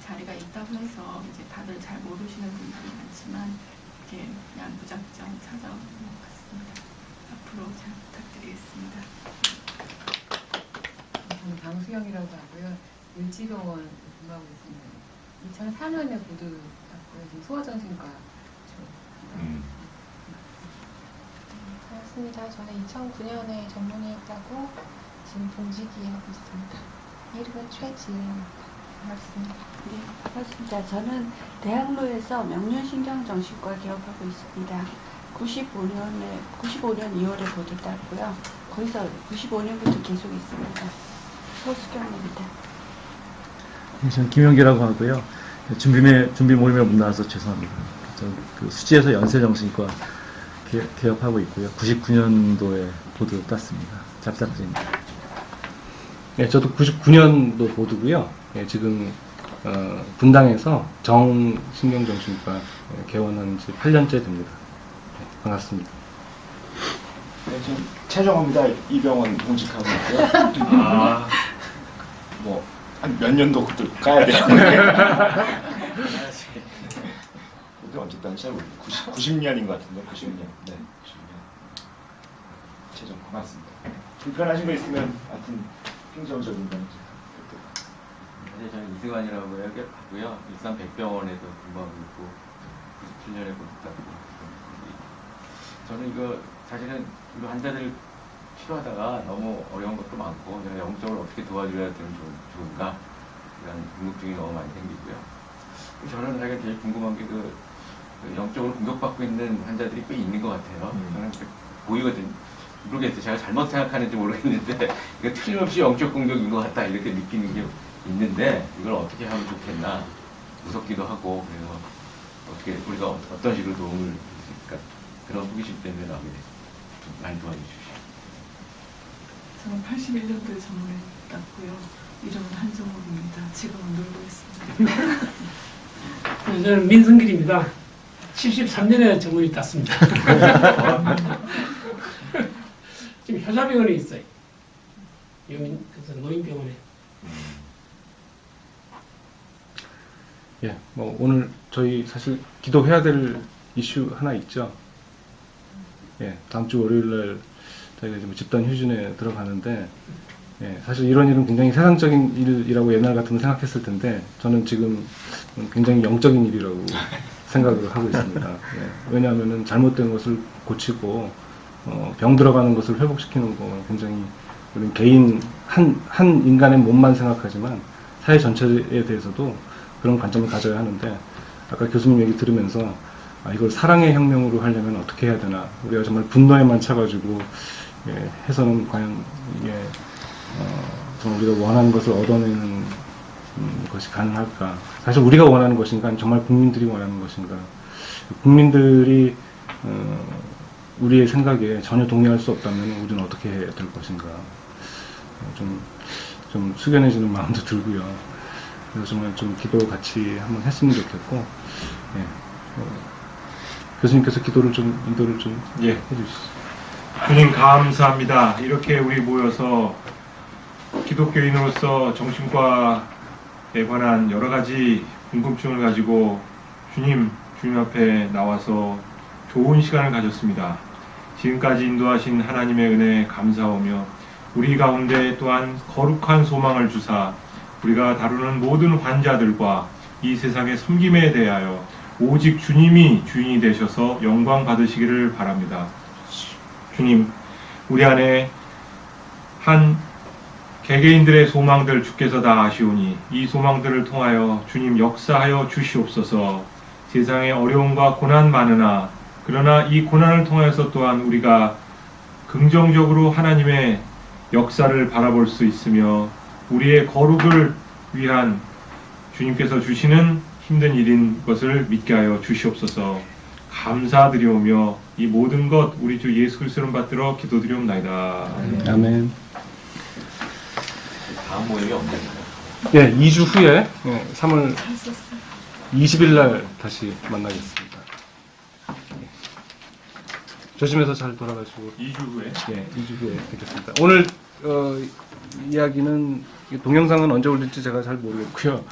자리가 있다고 해서 이제 다들 잘 모르시는 분들이 많지만 이렇게 그냥 무작정 찾아온 것 같습니다. 앞으로 잘 부탁드리겠습니다. 저는 방수영이라고 하고요. 을지병원 근무하고 있습니다. 2004년에 보드했고요. 지금 소아정신과 반갑습니다. 저는 2009년에 전문의였다고 지금 동직이 하고 있습니다. 이름은 최지은입니다. 반갑습니다. 네, 반갑습니다. 저는 대학로에서 명륜신경정신과 개업하고 있습니다. 95년 2월에 보드 땄고요. 거기서 95년부터 계속 있습니다. 서수경입니다. 저는 김영기라고 하고요. 준비 모임에 못 나와서 죄송합니다. 저는 그 수지에서 연세정신과 개업하고 있고요. 99년도에 보드 땄습니다. 잘 부탁드립니다. 네, 저도 99년도 보드고요. 예, 지금 분당에서 정신경정신과 개원한 지 8년째 됩니다. 네, 반갑습니다. 네, 전 최정호입니다. 이 병원 동직하고 있고요. 뭐 한 몇 년도 그때 가야 돼요. 근데 어쨌든 잘 모르겠어요. 90년인 것 같은데 90년. 네, 90년. 최정 고맙습니다. 불편하신 거 있으면 하여튼 행정적인 건 네, 저는 이승환이라고 하고요. 일산 백병원에서 근무하고 있고 97년에 보냈다고. 저는 이거 사실은 이 환자들 치료하다가 너무 어려운 것도 많고 내가 영적으로 어떻게 도와줘야 되면 좋은가 이런 궁금증이 너무 많이 생기고요. 저는 자기가 제일 궁금한 게 그 영적으로 공격받고 있는 환자들이 꽤 있는 것 같아요. 저는 보이거든요. 모르겠어요. 제가 잘못 생각하는지 모르겠는데 이거 틀림없이 영적 공격인 것 같다 이렇게 느끼는 게 있는데 이걸 어떻게 하면 좋겠나 무섭기도 하고 그래서 어떻게 우리가 어떤 식으로 도움을 줄 수 있을까 그런 호기심 때문에 나오게 좀 많이 도와주십시오. 저는 81년도에 전문에 땄고요. 이름은 한정욱입니다. 지금은 놀고 있습니다. 저는 민성길입니다. 73년에 전문의 땄습니다. 지금 효자병원에 있어요. 그래서 노인병원에. 예, 뭐 오늘 저희 사실 기도해야 될 이슈 하나 있죠. 예, 다음 주 월요일 날 저희가 지금 집단 휴진에 들어가는데, 예, 사실 이런 일은 굉장히 세상적인 일이라고 옛날 같으면 생각했을 텐데, 저는 지금 굉장히 영적인 일이라고 생각을 하고 있습니다. 예, 왜냐하면은 잘못된 것을 고치고, 병 들어가는 것을 회복시키는 거 굉장히 우리는 개인 한 인간의 몸만 생각하지만 사회 전체에 대해서도 그런 관점을 가져야 하는데, 아까 교수님 얘기 들으면서 이걸 사랑의 혁명으로 하려면 어떻게 해야 되나, 우리가 정말 분노에만 차가지고 해서는 과연 이게 정말 우리가 원하는 것을 얻어내는 것이 가능할까? 사실 우리가 원하는 것인가, 정말 국민들이 원하는 것인가? 국민들이 우리의 생각에 전혀 동의할 수 없다면 우리는 어떻게 해야 될 것인가? 좀 숙연해지는 마음도 들고요. 그래서 정말 좀 기도 같이 한번 했으면 좋겠고, 예. 교수님께서 기도를 좀 인도를 좀 예. 해주시죠. 주님 감사합니다. 이렇게 우리 모여서 기독교인으로서 정신과에 관한 여러 가지 궁금증을 가지고 주님 앞에 나와서 좋은 시간을 가졌습니다. 지금까지 인도하신 하나님의 은혜에 감사하며 우리 가운데 또한 거룩한 소망을 주사 우리가 다루는 모든 환자들과 이 세상의 섬김에 대하여 오직 주님이 주인이 되셔서 영광 받으시기를 바랍니다. 주님, 우리 안에 한 개개인들의 소망들 주께서 다 아시오니 이 소망들을 통하여 주님 역사하여 주시옵소서. 세상에 어려움과 고난 많으나 그러나 이 고난을 통해서 또한 우리가 긍정적으로 하나님의 역사를 바라볼 수 있으며 우리의 거룩을 위한 주님께서 주시는 힘든 일인 것을 믿게 하여 주시옵소서. 감사드리오며 이 모든 것 우리 주 예수 그리스도를 받들어 기도드리옵나이다. 아멘. 다음 모임이 언제인가요? 예, 2주 후에 3월 20일 날 다시 만나겠습니다. 조심해서 잘 돌아가시고 2주 후에 예, 2주 후에 뵙겠습니다. 오늘 이야기는 동영상은 언제 올릴지 제가 잘 모르겠고요.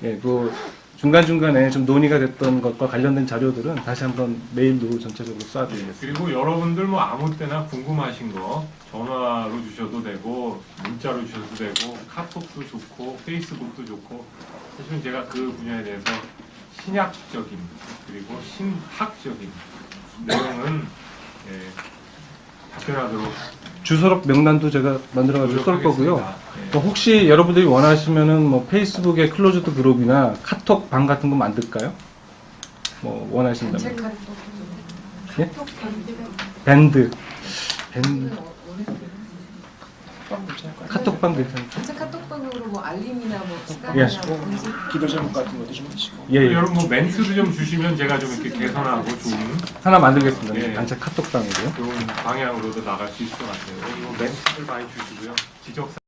예, 그 중간중간에 좀 논의가 됐던 것과 관련된 자료들은 다시 한번 메일로 전체적으로 쏴드리겠습니다. 그리고 여러분들 뭐 아무 때나 궁금하신 거 전화로 주셔도 되고 문자로 주셔도 되고 카톡도 좋고 페이스북도 좋고 사실은 제가 그 분야에 대해서 신약적인 그리고 신학적인 내용은 답변하도록 주소록 명단도 제가 만들어가지고 쏠 거고요. 노력하겠습니다. 예. 또 혹시 여러분들이 원하시면은 뭐 페이스북에 클로즈드 그룹이나 카톡 방 같은 거 만들까요? 뭐 원하신다면. 예? 밴드. 카톡방 괜찮죠? 단체 카톡방으로 뭐 알림이나 뭐 예. 시간이나 공지 기도 제목 같은 것도 좀 해주시고. 예, 예. 여러분 뭐 멘트도 좀 주시면 제가 좀 이렇게 개선하고 좋은 하나 만들겠습니다. 예. 단체 카톡방으로요. 좋은 방향으로도 나갈 수 있을 것 같아요. 이거 멘트를 많이 주시고요. 지적